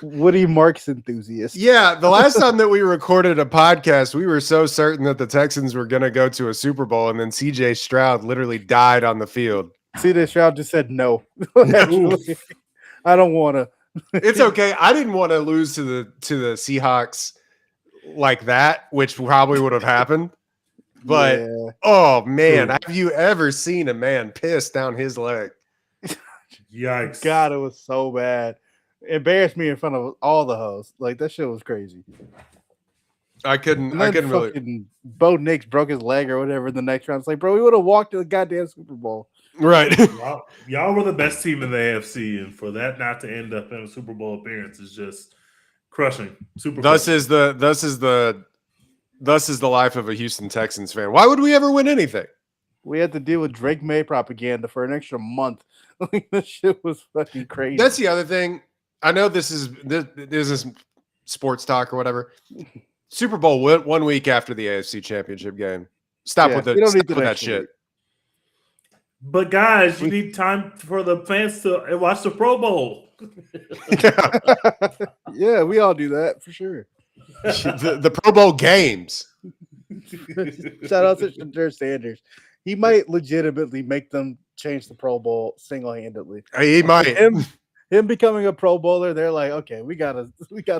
Woody Marks enthusiast. Yeah, the last time that we recorded a podcast, we were so certain that the Texans were going to go to a Super Bowl, and then C.J. Stroud literally died on the field. C.J. Stroud just said no. Actually, I don't want to. It's okay. I didn't want to lose to the Seahawks like that, which probably would have happened. But oh man, have you ever seen a man piss down his leg? Yikes! God, it was so bad. Embarrassed me in front of all the hosts. Like that shit was crazy. I couldn't really. Bo Nix broke his leg or whatever in the next round. It's like, bro, we would have walked to the goddamn Super Bowl. Right. y'all were the best team in the AFC, and for that not to end up in a Super Bowl appearance is just crushing. Thus is the life of a Houston Texans fan. Why would we ever win anything? We had to deal with Drake May propaganda for an extra month. Like that shit was fucking crazy. That's the other thing. I know this is sports talk or whatever. Super Bowl 1 week after the AFC Championship game. Stop with that shit. But guys, you need time for the fans to watch the Pro Bowl. Yeah, we all do that for sure. the Pro Bowl games. Shout out to Shadur Sanders. He might legitimately make them change the Pro Bowl single-handedly. He might. Him becoming a Pro Bowler, they're like, okay, we gotta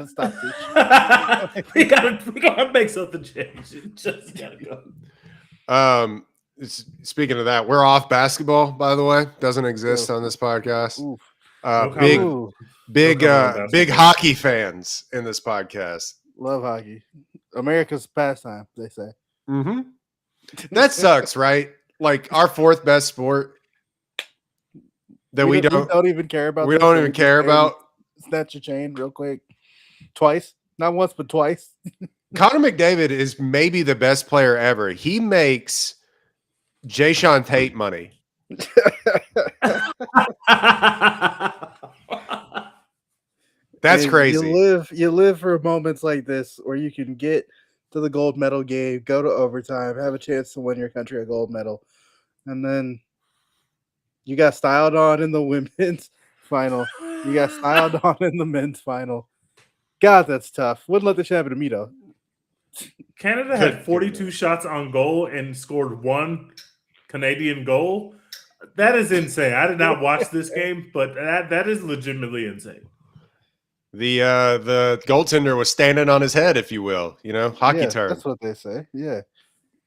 stop this. we gotta make something change. It just gotta go. Speaking of that, we're off basketball, by the way. Doesn't exist on this podcast. Big hockey fans in this podcast. Love hockey. America's pastime, they say. Mm-hmm. That sucks, right? Like our fourth best sport that we don't even care about. We don't even care about. Snatch your chain real quick. Twice. Not once, but twice. Connor McDavid is maybe the best player ever. He makes Jayshawn Tate money. That's crazy. You live for moments like this where you can get to the gold medal game, go to overtime, have a chance to win your country a gold medal, and then you got styled on in the women's final. You got styled on in the men's final. God, that's tough. Wouldn't let this happen to me though. Canada had 42 shots on goal and scored 1 Canadian goal. That is insane. I did not watch this game, but that is legitimately insane. The goaltender was standing on his head, if you will, hockey term. That's what they say. Yeah.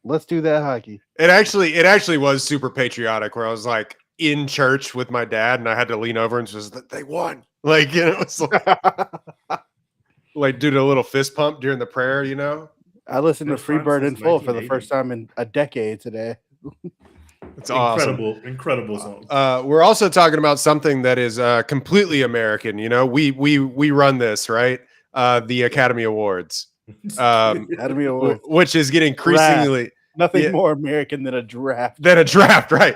Let's do that hockey. It actually was super patriotic where I was like in church with my dad and I had to lean over and just they won. Like, it's like do a little fist pump during the prayer, I listened to Freebird in full for the first time in a decade today. It's awesome. Incredible song. We're also talking about something that is completely American. We run this, right? The Academy Awards. Academy Awards, which is getting increasingly nothing more American than a draft. Right?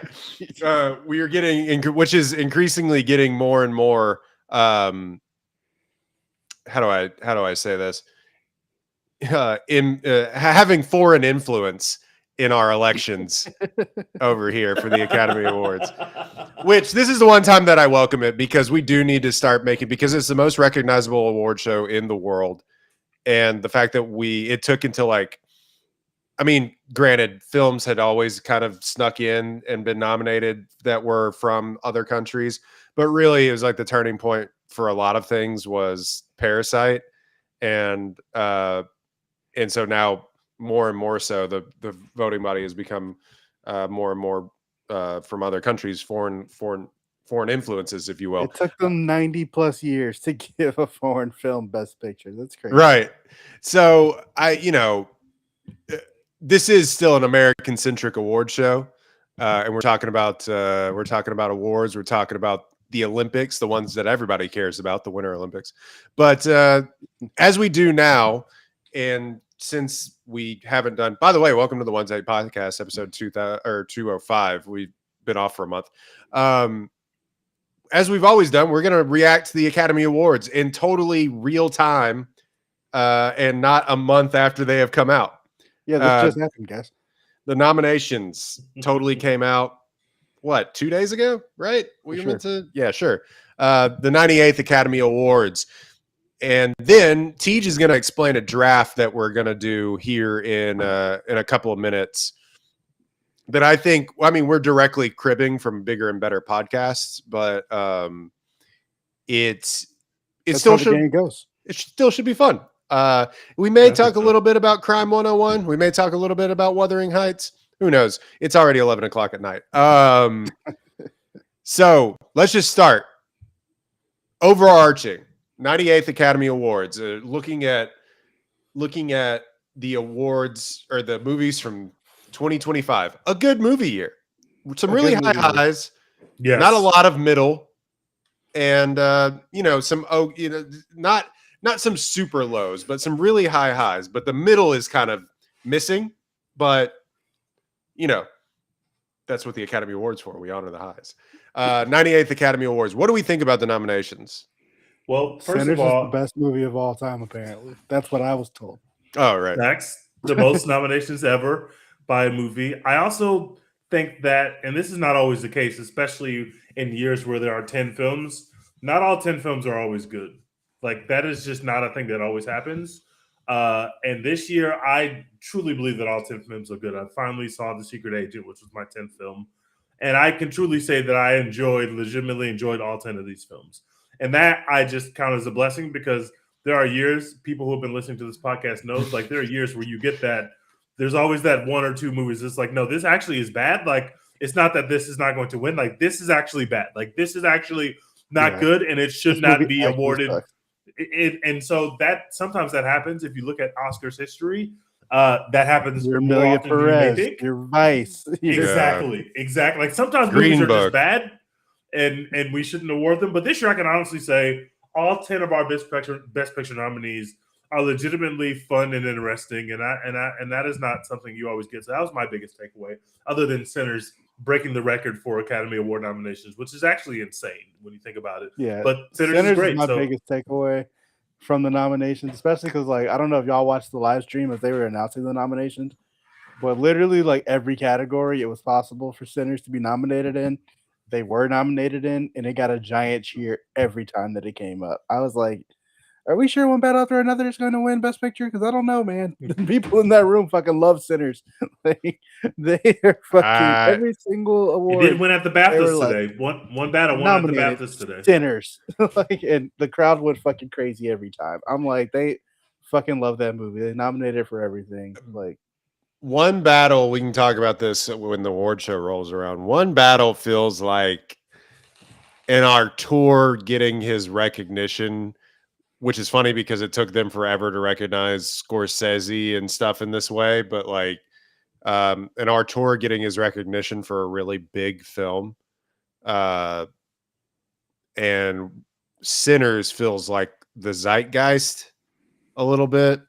We are getting, which is increasingly getting more and more. How do I say this? Having foreign influence in our elections over here for the Academy Awards, which this is the one time that I welcome it because we do need to start making, because it's the most recognizable award show in the world. And the fact that it took until granted, films had always kind of snuck in and been nominated that were from other countries, but really it was like the turning point for a lot of things was Parasite. And so now, more and more so, the voting body has become more and more from other countries, foreign influences, if you will. It took them 90 plus years to give a foreign film Best Picture. That's crazy, right? So this is still an American centric award show, and we're talking about awards. We're talking about the Olympics, the ones that everybody cares about, the Winter Olympics. But as we do now, and since we haven't done, by the way, welcome to the Wednesday podcast, episode 205. We've been off for a month. As we've always done, we're going to react to the Academy Awards in totally real time and not a month after they have come out. Yeah, this just happened, guys. The nominations totally came out. what, 2 days ago, right? We Sure. went to, yeah, sure. The 98th Academy Awards. And then Tej is going to explain a draft that we're going to do here in a couple of minutes. That I think, I mean, we're directly cribbing from Bigger and Better podcasts, but it That's still how the should game goes. it still should be fun. We may I think talk a so. little bit about Crime 101. We may talk a little bit about Wuthering Heights. Who knows? It's already 11 o'clock at night. So let's just start. Overarching 98th Academy Awards. Looking at the awards or the movies from 2025. A good movie year. Some really high highs. Yes. Not a lot of middle, and some not some super lows, but some really high highs. But the middle is kind of missing. But that's what the Academy Awards for. We honor the highs. 98th Academy Awards. What do we think about the nominations? Well, first Sinners of all, is the best movie of all time. Apparently, that's what I was told. Oh, right. That's the most nominations ever by a movie. I also think that, and this is not always the case, especially in years where there are 10 films, not all 10 films are always good. Like, that is just not a thing that always happens. And this year, I truly believe that all 10 films are good. I finally saw The Secret Agent, which was my 10th film. And I can truly say that I legitimately enjoyed all 10 of these films. And that I just count as a blessing, because there are years, people who have been listening to this podcast knows, like, there are years where you get that. There's always that one or two movies. It's like, no, this actually is bad. Like, it's not that this is not going to win. Like, this is actually bad. Like, this is actually not good, and it should not be awarded. And so that sometimes that happens. If you look at Oscars history, that happens Your more Amelia often than you may Perez, think. your Vice. Exactly. Like, sometimes Green movies are Book. just bad, and we shouldn't award them. But this year, I can honestly say all 10 of our best picture nominees are legitimately fun and interesting, and that is not something you always get. So that was my biggest takeaway, other than Sinners breaking the record for Academy Award nominations, which is actually insane when you think about it. Yeah, but Sinners is great. My biggest takeaway from the nominations, especially because, like, I don't know if y'all watched the live stream as they were announcing the nominations, but literally, like, every category it was possible for Sinners to be nominated in, they were nominated in, and it got a giant cheer every time that it came up. I was like, are we sure one battle after another is going to win Best Picture? Because I don't know, man. The people in that room fucking love Sinners. They are fucking every single award. It did win at the BAFTAs today. One battle won at the BAFTAs today. Sinners. And the crowd went fucking crazy every time. I'm like, they fucking love that movie. They nominated it for everything. Like, one battle, we can talk about this when the award show rolls around. One battle feels like in our tour getting his recognition, which is funny because it took them forever to recognize Scorsese and stuff in this way. But like, in our tour getting his recognition for a really big film, and Sinners feels like the zeitgeist a little bit.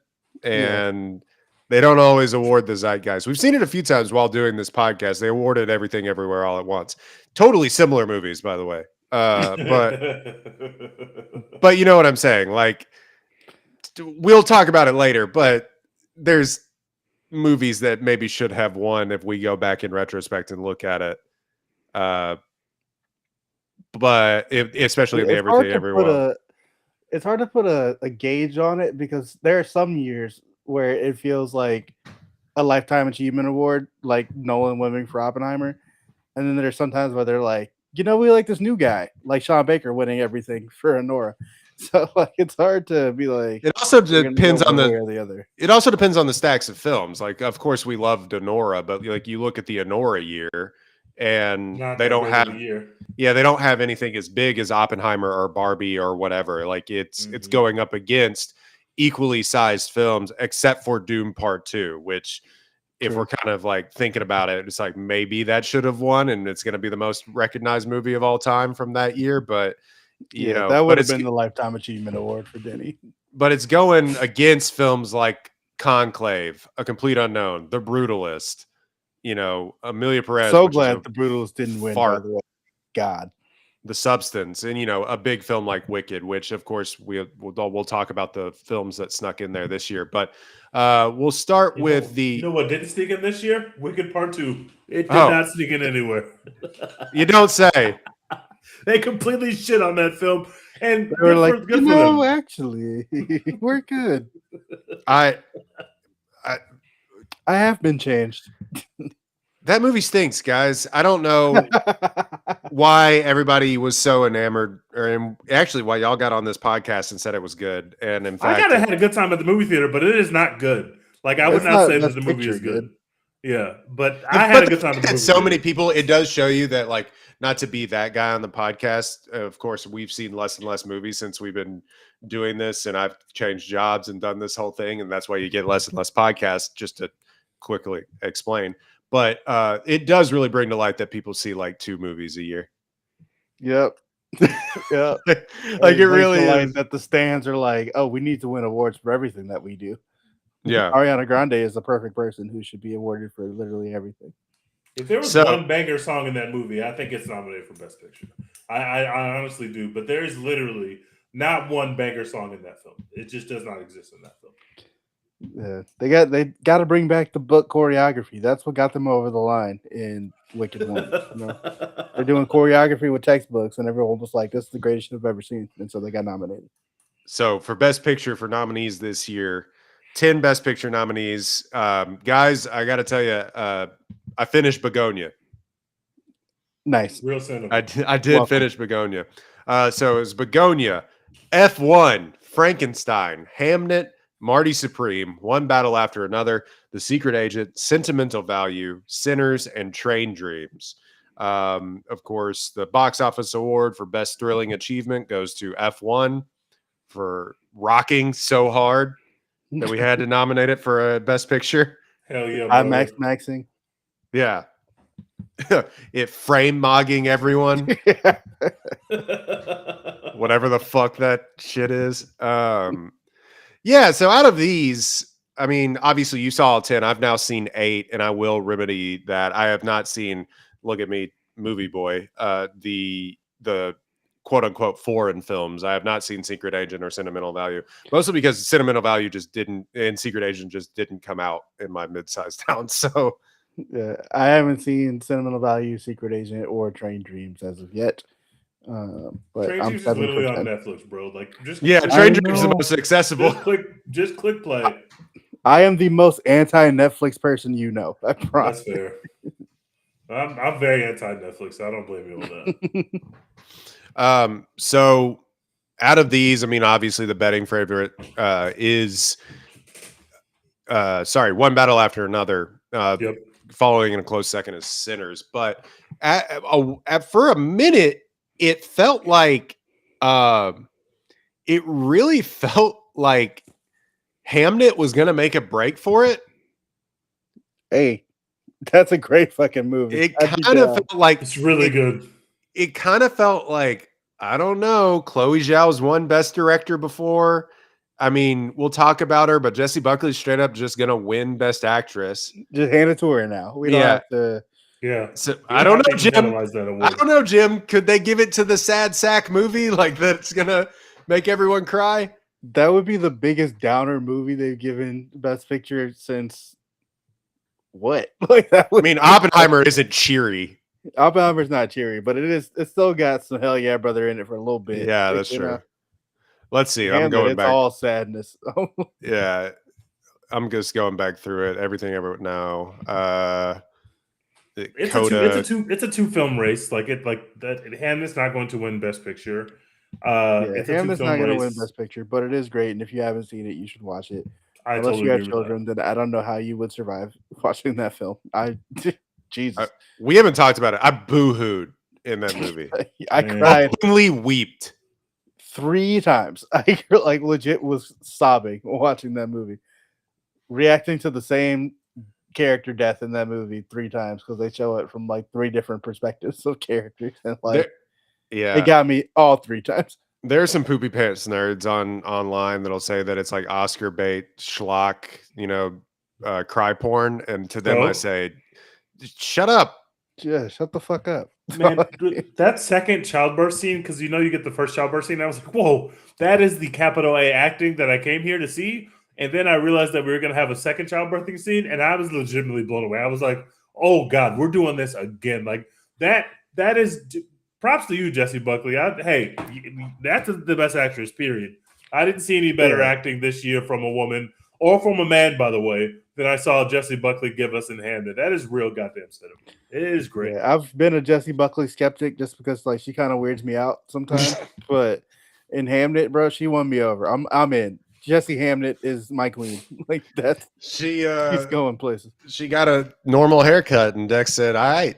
And they don't always award the zeitgeist. We've seen it a few times while doing this podcast. They awarded Everything Everywhere All at Once. Totally similar movies, by the way. But you know what I'm saying? Like, we'll talk about it later, but there's movies that maybe should have won if we go back in retrospect and look at it. But especially in the Everything Everywhere. It's hard to put a gauge on it, because there are some years where it feels like a Lifetime Achievement Award, like Nolan winning for Oppenheimer. And then there's sometimes where they're like, we like this new guy, like Sean Baker winning everything for Anora. So, like, it's hard to be like. It also depends on the other. It also depends on the stacks of films. Like, of course, we loved Anora, but like you look at the Anora year, and they don't have. Yeah, they don't have anything as big as Oppenheimer or Barbie or whatever. Like, it's going up against equally sized films, except for Doom Part 2, which, if we're kind of like thinking about it, it's like maybe that should have won, and it's going to be the most recognized movie of all time from that year. But you know, that would have been the Lifetime Achievement Award for Denny. But it's going against films like Conclave, A Complete Unknown, The Brutalist. Amelia Perez. So glad The Brutalist didn't win. By the way. God. the substance, and a big film like Wicked, which of course we'll talk about the films that snuck in there this year, but we'll start with You know what didn't sneak in this year? Wicked Part 2. It did Oh. not sneak in anywhere. You don't say. They completely shit on that film, and They were like, good for them. actually, we're good. I I have been changed. That movie stinks, guys. I don't know why everybody was so enamored, or actually why y'all got on this podcast and said it was good. And in fact, I had a good time at the movie theater, but it is not good. Like I would not say that the movie is good. Yeah, but I had a good time at the movie so theater. many people, it does show you that, like, not to be that guy on the podcast. Of course, we've seen less and less movies since we've been doing this, and I've changed jobs and done this whole thing, and that's why you get less and less podcasts, just to quickly explain. But it does really bring to light that people see like 2 movies a year. Yep. Yeah. Like it really is. That the stands are like, oh, we need to win awards for everything that we do. Yeah. Ariana Grande is the perfect person who should be awarded for literally everything. If there was one banger song in that movie, I think it's nominated for Best Picture. I honestly do. But there is literally not one banger song in that film. It just does not exist in that film. Yeah, they got to bring back the book choreography. That's what got them over the line in Wicked 1. They're doing choreography with textbooks, and everyone was like, "This is the greatest shit I've ever seen," and so they got nominated. So for Best Picture for nominees this year, 10 Best Picture nominees. Guys, I got to tell you, I finished Begonia. Nice, real cinema. I did finish Begonia. So it was Begonia, F1, Frankenstein, Hamnet, Marty Supreme, One Battle After Another, The Secret Agent, Sentimental Value, Sinners, and Train Dreams. Of course, the box office award for Best Thrilling Achievement goes to F1 for rocking so hard that we had to nominate it for a Best Picture. Hell yeah, I'm maxing. Yeah. It frame mogging everyone. Whatever the fuck that shit is. Yeah, so out of these, I mean, obviously you saw all 10. I've now seen 8, and I will remedy that. I have not seen, look at me, movie boy, the quote unquote foreign films. I have not seen Secret Agent or Sentimental Value, mostly because Sentimental Value just didn't, and Secret Agent just didn't come out in my mid-sized town. So yeah, I haven't seen Sentimental Value, Secret Agent, or Train Dreams as of yet. But Train I'm Dreams is literally on Netflix, bro. Like, just Train Dreams is the most accessible. Just click play. I am the most anti-Netflix person you know. I promise. That's fair. I'm very anti-Netflix. So I don't blame you on that. So out of these, I mean, obviously the betting favorite is One Battle After Another. Yep. Following in a close second is Sinners. But for a minute, it felt like it really felt like Hamnet was going to make a break for it. Hey, that's a great fucking movie. It kind of felt like it's really good. It kind of felt like, I don't know, Chloe Zhao's won Best Director before. I mean, we'll talk about her, but Jessie Buckley's straight up just going to win Best Actress. Just hand it to her now. We don't have to. Yeah. So I don't know, Jim. I don't know, Jim. Could they give it to the Sad Sack movie? Like, that's going to make everyone cry? That would be the biggest downer movie they've given Best Picture since what? Like that. I mean, Oppenheimer isn't cheery. Oppenheimer's not cheery, but it is. It still got some Hell Yeah Brother in it for a little bit. Yeah, that's true. Let's see. I'm going back. It's all sadness. Yeah, I'm just going back through it. Everything ever now. It's a two film race. Like that. Hamlet's not going to win Best Picture. Hamlet's not going to win Best Picture, but it is great. And if you haven't seen it, you should watch it. Unless you have children, then I don't know how you would survive watching that film. Jesus. We haven't talked about it. I boo-hooed in that movie. I cried. Openly weeped 3 times. I like legit was sobbing watching that movie, reacting to the same character death in that movie 3 times because they show it from like 3 different perspectives of characters, and like, it got me all 3 times. There are some poopy pants nerds online that'll say that it's like Oscar bait schlock, cry porn, and to them I say, shut up. Yeah, shut the fuck up. Man, that second childbirth scene, because you get the first childbirth scene, I was like, whoa, that is the capital A acting that I came here to see. And then I realized that we were going to have a second childbirthing scene, and I was legitimately blown away. I was like, oh, God, we're doing this again. Like, that is props to you, Jesse Buckley. Hey, that's the best actress, period. I didn't see any better acting this year from a woman or from a man, by the way, than I saw Jesse Buckley give us in Hamnet. That is real goddamn cinema. It is great. Yeah, I've been a Jessie Buckley skeptic just because like she kind of weirds me out sometimes. But in Hamnet, bro, she won me over. I'm in. Jessie Hamnet is my queen. Like that's she's going places. She got a normal haircut, and Dex said, "All right."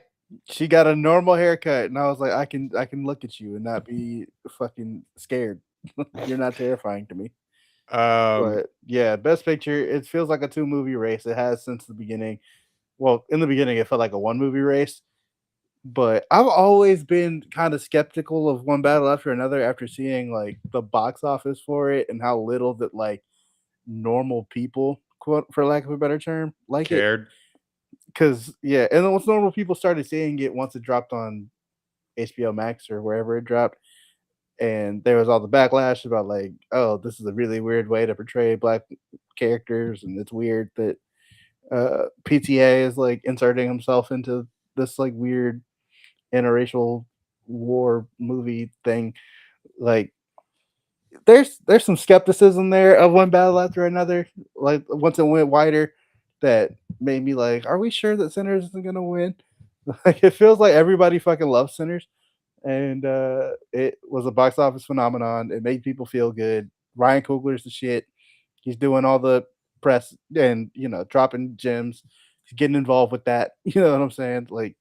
She got a normal haircut, and I was like, I can look at you and not be fucking scared. You're not terrifying to me. But yeah, best picture. It feels like a 2-movie race. It has since the beginning. Well, in the beginning, it felt like a 1-movie race. But I've always been kind of skeptical of One Battle After Another after seeing like the box office for it and how little that like normal people, quote for lack of a better term, like cared. Because yeah, and then once normal people started seeing it once it dropped on HBO Max or wherever it dropped, and there was all the backlash about like, oh, this is a really weird way to portray black characters, and it's weird that PTA is like inserting himself into this like weird interracial war movie thing. Like there's some skepticism there of One Battle After Another. Like once it went wider, that made me like, are we sure that Sinners isn't gonna win? Like it feels like everybody fucking loves Sinners, and it was a box office phenomenon. It made people feel good. Ryan Coogler's the shit. He's doing all the press and dropping gems. He's getting involved with that. You know what I'm saying? Like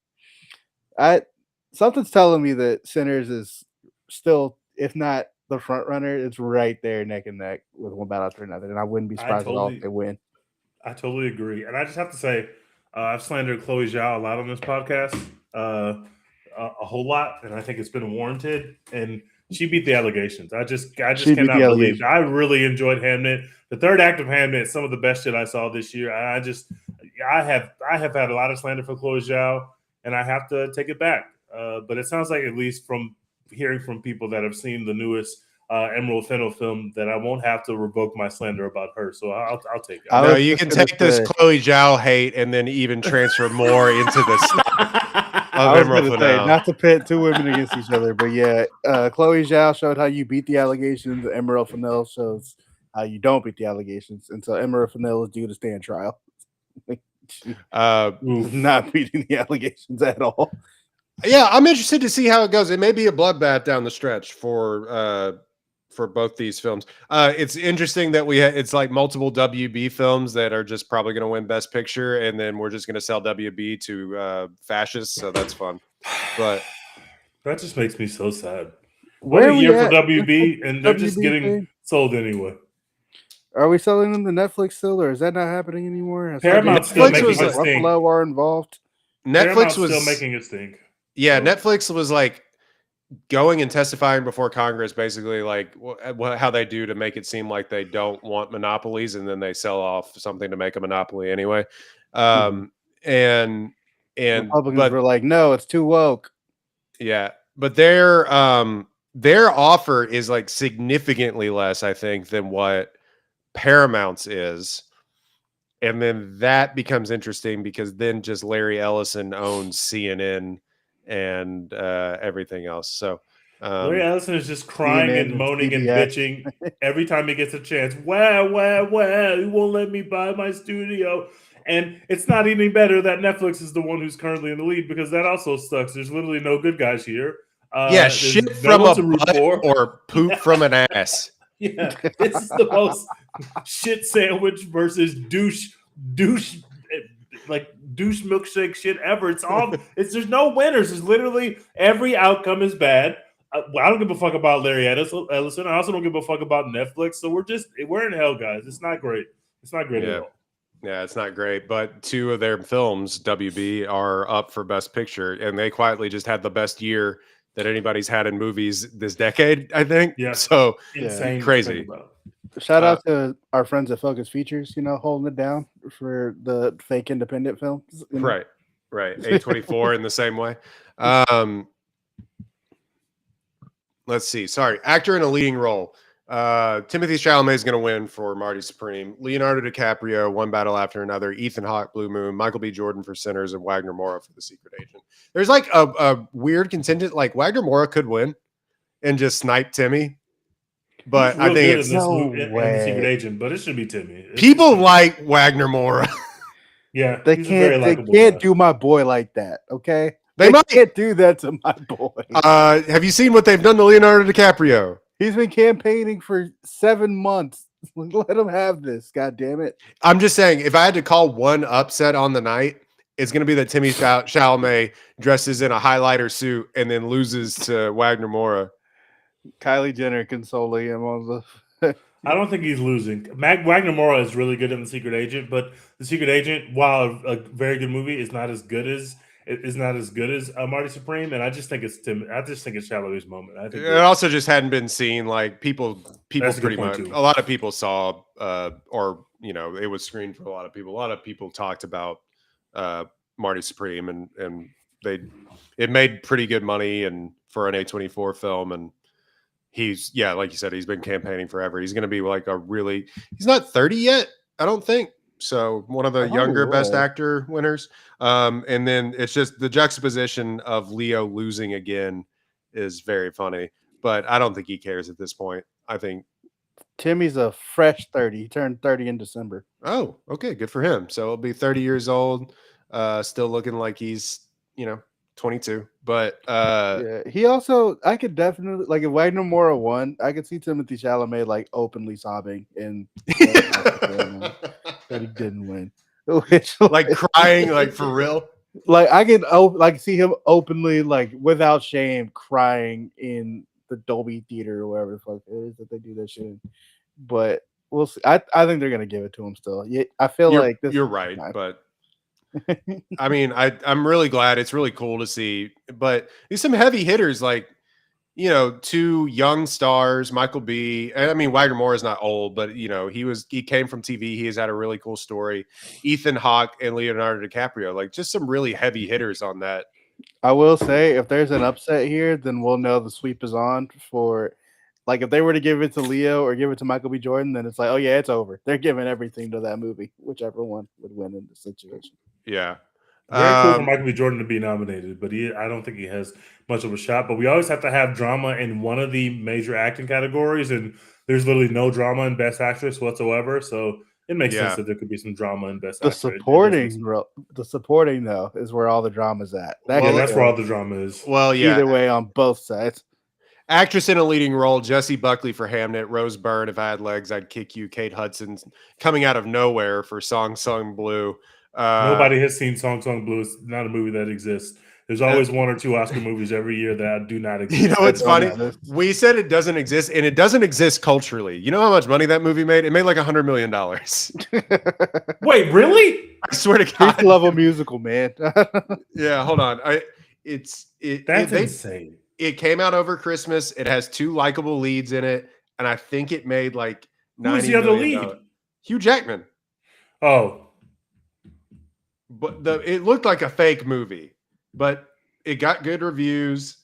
something's telling me that Sinners is still, if not the front runner, it's right there neck and neck with One Battle After Another, and I wouldn't be surprised at all if they win. I totally agree, and I just have to say, I've slandered Chloe Zhao a lot on this podcast, a whole lot, and I think it's been warranted. And she beat the allegations. I just cannot believe. I really enjoyed Hamnet. The third act of Hamnet is some of the best shit I saw this year. I have had a lot of slander for Chloe Zhao, and I have to take it back. But it sounds like, at least from hearing from people that have seen the newest Emerald Fennell film, that I won't have to revoke my slander about her. So I'll take it. No, you can take this Chloe Zhao hate and then even transfer more into the stuff of Emerald Fennell. Not to pit two women against each other, but yeah, Chloe Zhao showed how you beat the allegations. Emerald Fennell shows how you don't beat the allegations, and so Emerald Fennell is due to stand trial. Not beating the allegations at all. Yeah, I'm interested to see how it goes. It may be a bloodbath down the stretch for both these films. It's interesting that it's like multiple WB films that are just probably going to win Best Picture, and then we're just going to sell WB to fascists. So that's fun. But that just makes me so sad. What a year for WB, and they're just getting sold anyway. Are we selling them to Netflix still, or is that not happening anymore? Paramount's still making a stink. Are involved. Netflix was still making a stink. Yeah, Netflix was like going and testifying before Congress, basically like how they do to make it seem like they don't want monopolies, and then they sell off something to make a monopoly anyway. And Republicans were like, no, it's too woke. Yeah, but their offer is like significantly less, I think, than what Paramount's is. And then that becomes interesting because then just Larry Ellison owns CNN and everything else. So Larry Ellison is just crying and moaning and bitching every time he gets a chance. Well, he won't let me buy my studio. And it's not any better that Netflix is the one who's currently in the lead, because that also sucks. There's literally no good guys here. Shit from a butt or poop from an ass. Yeah, this is the most shit sandwich versus douche milkshake shit ever. There's no winners. It's literally every outcome is bad. I don't give a fuck about Larry Ellison. I also don't give a fuck about Netflix. So we're in hell, guys. It's not great. It's not great at all. Yeah, it's not great. But two of their films, WB, are up for Best Picture, and they quietly just had the best year that anybody's had in movies this decade, I think. Yeah. So insane, crazy. Shout out to our friends at Focus Features, holding it down for the fake independent films. Right. Right. A24 in the same way. Let's see. Sorry. Actor in a leading role. Timothy Chalamet is going to win for Marty Supreme. Leonardo DiCaprio, One Battle After Another. Ethan Hawke, Blue Moon. Michael B. Jordan for Sinners, and Wagner Moura for The Secret Agent. There's like a weird contingent. Like Wagner Moura could win and just snipe Timmy. But He's real I think good it's in this no movie and The Secret way. Agent, but it should be Timmy. people like Wagner Moura. Yeah, They he's a very can't. They likable can't guy. do my boy like that. Okay. They might. can't do that to my boy. Have you seen what they've done to Leonardo DiCaprio? He's been campaigning for 7 months. Let him have this. God damn it. I'm just saying, if I had to call one upset on the night, it's going to be that Timmy Chalamet dresses in a highlighter suit and then loses to Wagner Moura. Kylie Jenner consoling him on the. I don't think he's losing. Wagner Moura is really good in The Secret Agent, but The Secret Agent, while a very good movie, is not as good as Marty Supreme. And I just think it's Tim. I just think it's Chalamet's moment. I think It also just hadn't been seen. Like people That's a good pretty point, much. too. A lot of people saw, or it was screened for a lot of people. A lot of people talked about Marty Supreme, and it made pretty good money and for an A24 film. And he's like you said, he's been campaigning forever. He's going to be like he's not 30 yet, I don't think. So one of the younger Best Actor winners. And then it's just the juxtaposition of Leo losing again is very funny, but I don't think he cares at this point. I think Timmy's a fresh 30. He turned 30 in December. Oh, okay. Good for him. So he'll be 30 years old, still looking like he's, 22, but yeah, he also, I could definitely, like, if Wagner Moura won, I could see Timothy Chalamet like openly sobbing and that he didn't win. Which, like crying, like for real. like I can see him openly, like without shame, crying in the Dolby Theater or wherever the fuck it is that they do that shit in. But we'll see. I think they're gonna give it to him still. Yeah, I feel like you're right, but I mean, I'm really glad. It's really cool to see. But there's some heavy hitters, like two young stars, Michael B. And I mean, Wagner Moore is not old, but he came from TV. He has had a really cool story. Ethan Hawke and Leonardo DiCaprio, like just some really heavy hitters on that. I will say, if there's an upset here, then we'll know the sweep is on for. Like, if they were to give it to Leo or give it to Michael B. Jordan, then it's like, oh yeah, it's over. They're giving everything to that movie, whichever one would win in the situation. Yeah. Very cool for Michael B. Jordan to be nominated, but I don't think he has much of a shot. But we always have to have drama in one of the major acting categories, and there's literally no drama in Best Actress whatsoever. So it makes sense that there could be some drama in Best Actress. The supporting though is where all the drama's at. That's where all the drama is. Well, yeah. Either way, on both sides. Actress in a leading role, Jessie Buckley for Hamnet, Rose Byrne, If I Had Legs, I'd Kick You, Kate Hudson coming out of nowhere for Song Sung Blue. Nobody has seen Song Sung Blue. It's not a movie that exists. There's always one or two Oscar movies every year that do not exist. You know what's funny? We said it doesn't exist, and it doesn't exist culturally. You know how much money that movie made? It made like $100 million. Wait, really? I swear to God. I love a musical, man. Yeah, hold on. That's insane. It came out over Christmas. It has 2 likable leads in it, and I think it made like $90 Who's the other million. lead? Hugh Jackman. Oh. But it looked like a fake movie, but it got good reviews.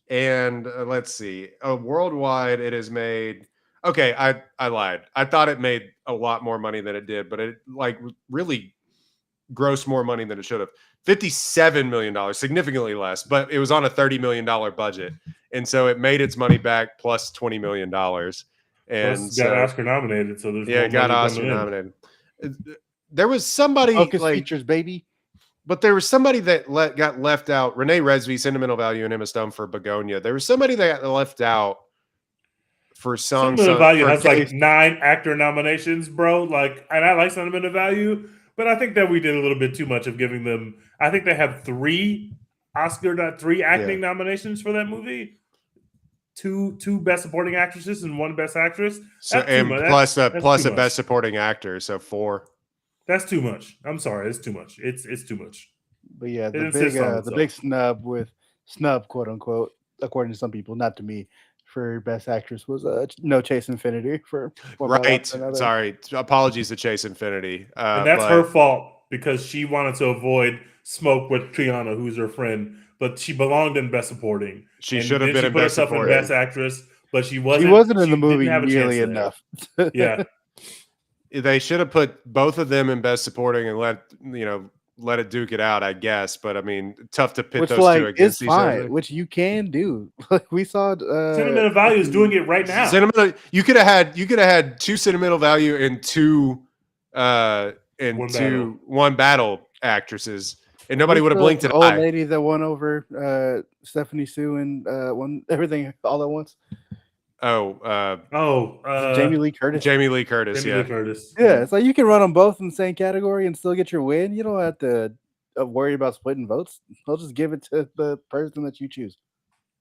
And let's see, worldwide it has made. Okay, I lied. I thought it made a lot more money than it did, but it like really grossed more money than it should have. $57 million, significantly less, but it was on a $30 million budget, and so it made its money back plus $20 million. And got Oscar nominated, so there's it got Oscar nominated. There was somebody Focus features, baby. But there was somebody that got left out. Renee Resby, Sentimental Value, and Emma Stone for Begonia. There was somebody that got left out for Song. Sentimental Value has like 9 actor nominations, bro. Like, and I like Sentimental Value, but I think that we did a little bit too much of giving them. I think they have 3 acting nominations for that movie. Two Best Supporting Actresses and 1 Best Actress. So plus a Best Supporting Actor, so 4. That's too much. I'm sorry, it's too much. It's too much. But yeah, the big snub, quote unquote, according to some people, not to me, for Best Actress was No Chase Infinity for right. Sorry, apologies to Chase Infinity, and that's her fault. because she wanted to avoid smoke with Triana, who's her friend, but she belonged in Best Supporting. She And should have then been she in put Best herself in Supporting. Best Actress, but she She wasn't. wasn't in the She movie didn't have a nearly chance there. enough. Yeah. They should have put both of them in Best Supporting and let it duke it out, I guess. But I mean, tough to pit Which, those two like, is against each fine, other. which you can do. Like, we saw Sentimental Value is doing it right now. You could have had two Sentimental Value and two one battle actresses, and nobody would have blinked an the old eye. lady that won over Stephanie Sue and won everything all at once. Jamie Lee Curtis. Jamie Lee Curtis. Jamie Lee Curtis. Yeah, it's like you can run them both in the same category and still get your win. You don't have to worry about splitting votes. They'll just give it to the person that you choose.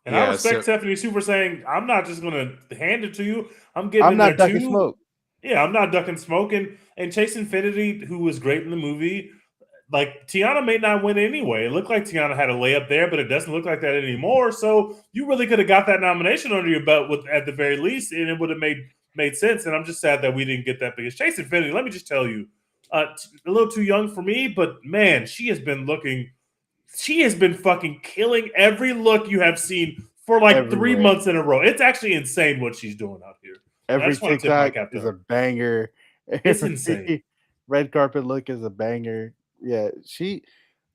And I respect Stephanie Sue for saying, I'm not just going to hand it to you. I'm giving I'm not there ducking smoke. Yeah, I'm not ducking smoke. And Chase Infinity, who was great in the movie, like Tiana may not win anyway. It looked like Tiana had a layup there, but it doesn't look like that anymore. So you really could have got that nomination under your belt at the very least, and it would have made sense. And I'm just sad that we didn't get that because Chase Infinity, let me just tell you, a little too young for me, but man, she has been fucking killing every look you have seen for like everywhere. 3 months in a row. It's actually insane what she's doing out here. Every TikTok is a banger. It's insane. Red carpet look is a banger. Yeah,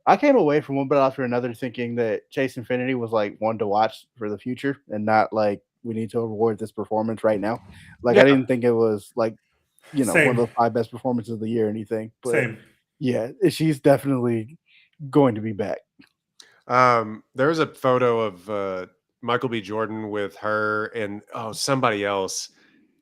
I came away from one but after another thinking that Chase Infinity was like one to watch for the future and not like we need to reward this performance right now. Like I didn't think it was like, one of the 5 best performances of the year or anything. But yeah, she's definitely going to be back. There was a photo of Michael B. Jordan with her and somebody else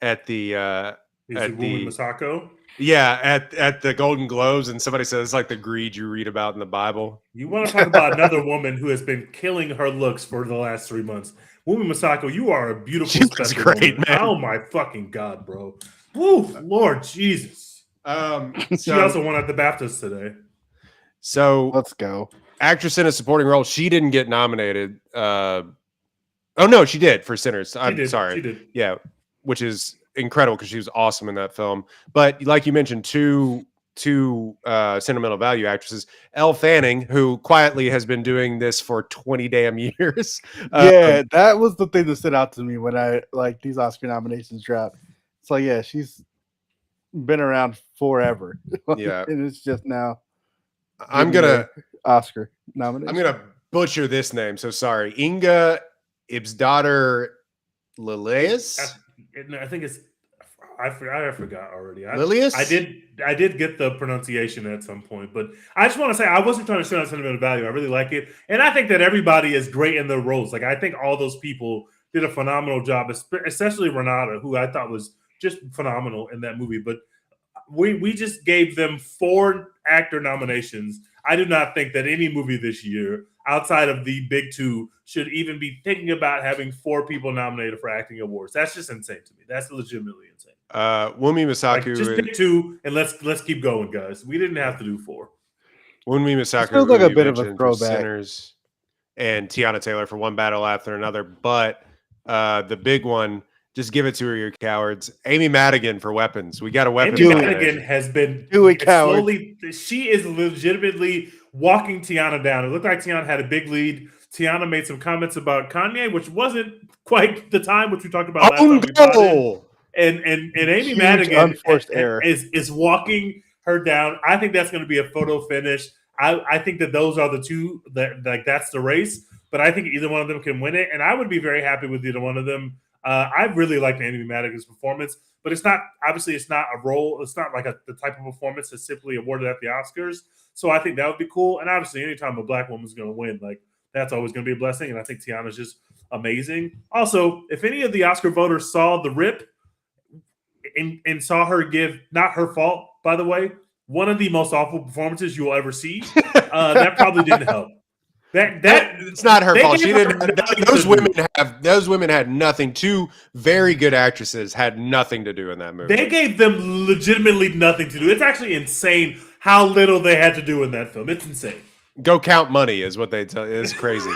at the Wumi Masako. Yeah, at the Golden Globes, and somebody says it's like the greed you read about in the Bible. You want to talk about another woman who has been killing her looks for the last 3 months? Wumi Masako, you are a beautiful, special woman. Man. Oh my fucking god, bro! Woo, Lord Jesus. She also won at the BAFTAs today. So let's go. Actress in a supporting role. She didn't get nominated. Oh no, she did for Sinners. I'm sorry. She did. Yeah, which is incredible because she was awesome in that film. But like you mentioned, two Sentimental Value actresses, Elle Fanning, who quietly has been doing this for 20 damn years. Yeah, that was the thing that stood out to me when these Oscar nominations dropped. It's like, yeah, she's been around forever. Yeah, and it's just now. I'm gonna Oscar nomination. I'm gonna butcher this name, so sorry. Inga Ibsdottir Lilius. I think it's I forgot already. Lilius? I did get the pronunciation at some point, but I just want to say I wasn't trying to show Sentimental Value. I really like it, and I think that everybody is great in their roles. Like I think all those people did a phenomenal job, especially Renata, who I thought was just phenomenal in that movie. But we just gave them 4 actor nominations. I do not think that any movie this year, outside of the big 2, should even be thinking about having 4 people nominated for acting awards. That's just insane to me. That's legitimately insane. Wumi Masako. Just pick 2 and let's keep going, guys. We didn't have to do 4. Wumi Masako feels like a bit of a throwback. Sinners, and Tiana Taylor for One Battle After Another. But the big one, just give it to her, you cowards. Amy Madigan for Weapons. We got a Weapons. Amy Madigan has been slowly. She is legitimately walking Tiana down. It looked like Tiana had a big lead. Tiana made some comments about Kanye, which wasn't quite the time, which we talked about last time we potted. And Amy Madigan is walking her down. I think that's going to be a photo finish. I think that those are the 2 that's the race. But I think either one of them can win it, and I would be very happy with either one of them. I really liked Amy Madigan's performance, but it's not a role. It's not like the type of performance that's simply awarded at the Oscars. So I think that would be cool. And obviously, anytime a black woman's going to win, like that's always going to be a blessing. And I think Tiana's just amazing. Also, if any of the Oscar voters saw The Rip and saw her give, not her fault, by the way, one of the most awful performances you'll ever see, that probably didn't help. That it's not her fault. She didn't. Those women had nothing. 2 very good actresses had nothing to do in that movie. They gave them legitimately nothing to do. It's actually insane how little they had to do in that film. It's insane. Go count money is what they tell. It's crazy.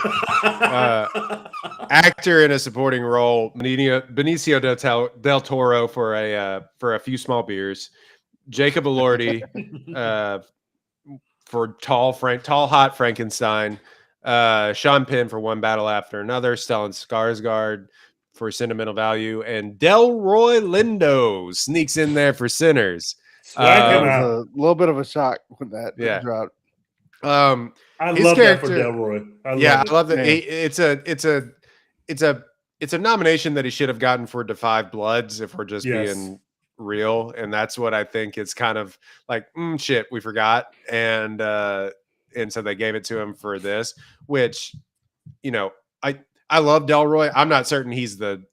Actor in a supporting role: Benicio del Toro for a few small beers. Jacob Elordi for tall hot Frankenstein, Sean Penn for One Battle After Another, Stellan Skarsgård for Sentimental Value, and Delroy Lindo sneaks in there for Sinners. Swag That him was out. a little bit of a shock when that Yeah. dropped. I His love that for character, Delroy. I I love that. Yeah. It's a nomination that he should have gotten for Defy Bloods, if we're just Yes. being real, and that's what I think is kind of like shit, we forgot, and so they gave it to him for this, which, you know, I love Delroy. I'm not certain he's the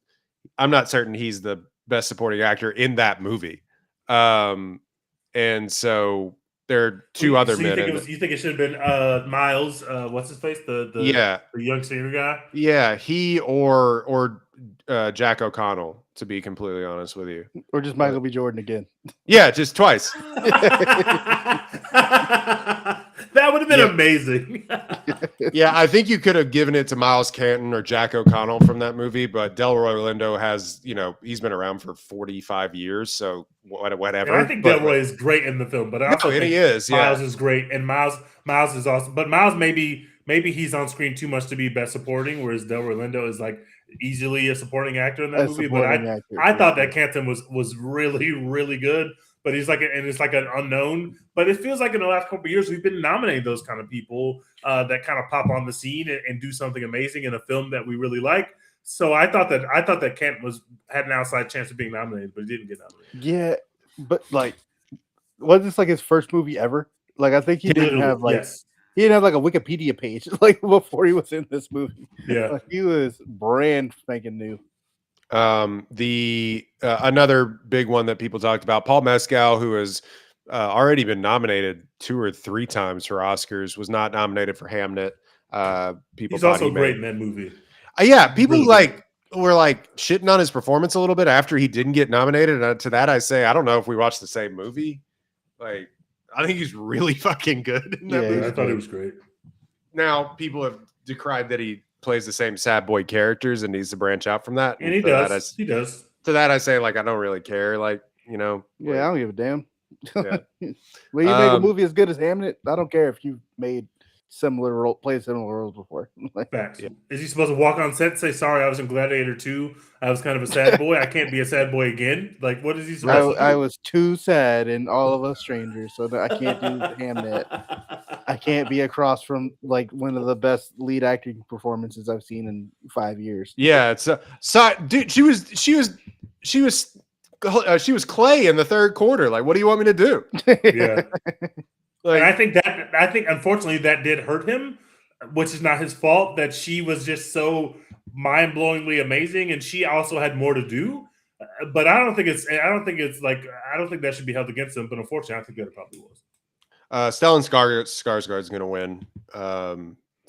best supporting actor in that movie, and so there are two other men in it. You think it should have been Miles? What's his face? The young singer guy. Yeah, he or Jack O'Connell, to be completely honest with you, Or just Michael B. Jordan again. Yeah, just twice. That would have been amazing. Yeah, I think you could have given it to Miles Canton or Jack O'Connell from that movie, but Delroy Lindo has, he's been around for 45 years, so whatever. And I think Delroy is great in the film, but I also think he is. Miles is great, and Miles is awesome. But Miles maybe he's on screen too much to be best supporting, whereas Delroy Lindo is like easily a supporting actor in that movie. But I thought that Canton was really, really good. But he's like, and it's like an unknown. But it feels like in the last couple of years we've been nominating those kind of people that kind of pop on the scene and do something amazing in a film that we really like. So I thought that Kent had an outside chance of being nominated, but he didn't get nominated. Yeah, but like, was this like his first movie ever? Like, I think he didn't have like he didn't have like a Wikipedia page like before he was in this movie. Yeah, like, he was brand spanking new. Another big one that people talked about, Paul Mescal, who has already been nominated 2 or 3 times for Oscars, was not nominated for Hamnet. He's also great in that movie. People really were like shitting on his performance a little bit after he didn't get nominated. And to that I say, I don't know if we watched the same movie. Like, I think he's really fucking good in that movie. I thought he was great. Now, people have decried that he plays the same sad boy characters and needs to branch out from that. And he does. He does. To that I say, like, I don't really care. Like, Yeah, I don't give a damn. Yeah. When you make a movie as good as Hamnet, I don't care if you made played similar roles before. Facts. Yeah. Is he supposed to walk on set and say, "Sorry, I was in Gladiator 2. I was kind of a sad boy. I can't be a sad boy again"? Like, what is he supposed to do? I was too sad in All of Us Strangers, so that I can't do Hamnet. I can't be across from like one of the best lead acting performances I've seen in 5 years. Yeah, it's dude. She was Clay in the third quarter. Like, what do you want me to do? Yeah. Like, and I think unfortunately that did hurt him, which is not his fault. That she was just so mind-blowingly amazing, and she also had more to do. But I don't think that should be held against him. But unfortunately, I think that it probably was. Stellan Skarsgård's going to win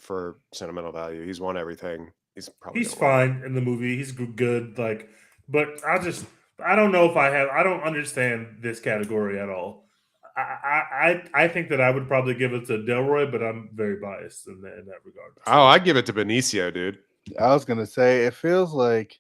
for Sentimental Value. He's won everything. He's fine in the movie. He's good. Like, but I don't know if I don't understand this category at all. I think that I would probably give it to Delroy, but I'm very biased in that regard. So. Oh, I'd give it to Benicio, dude. I was gonna say it feels like,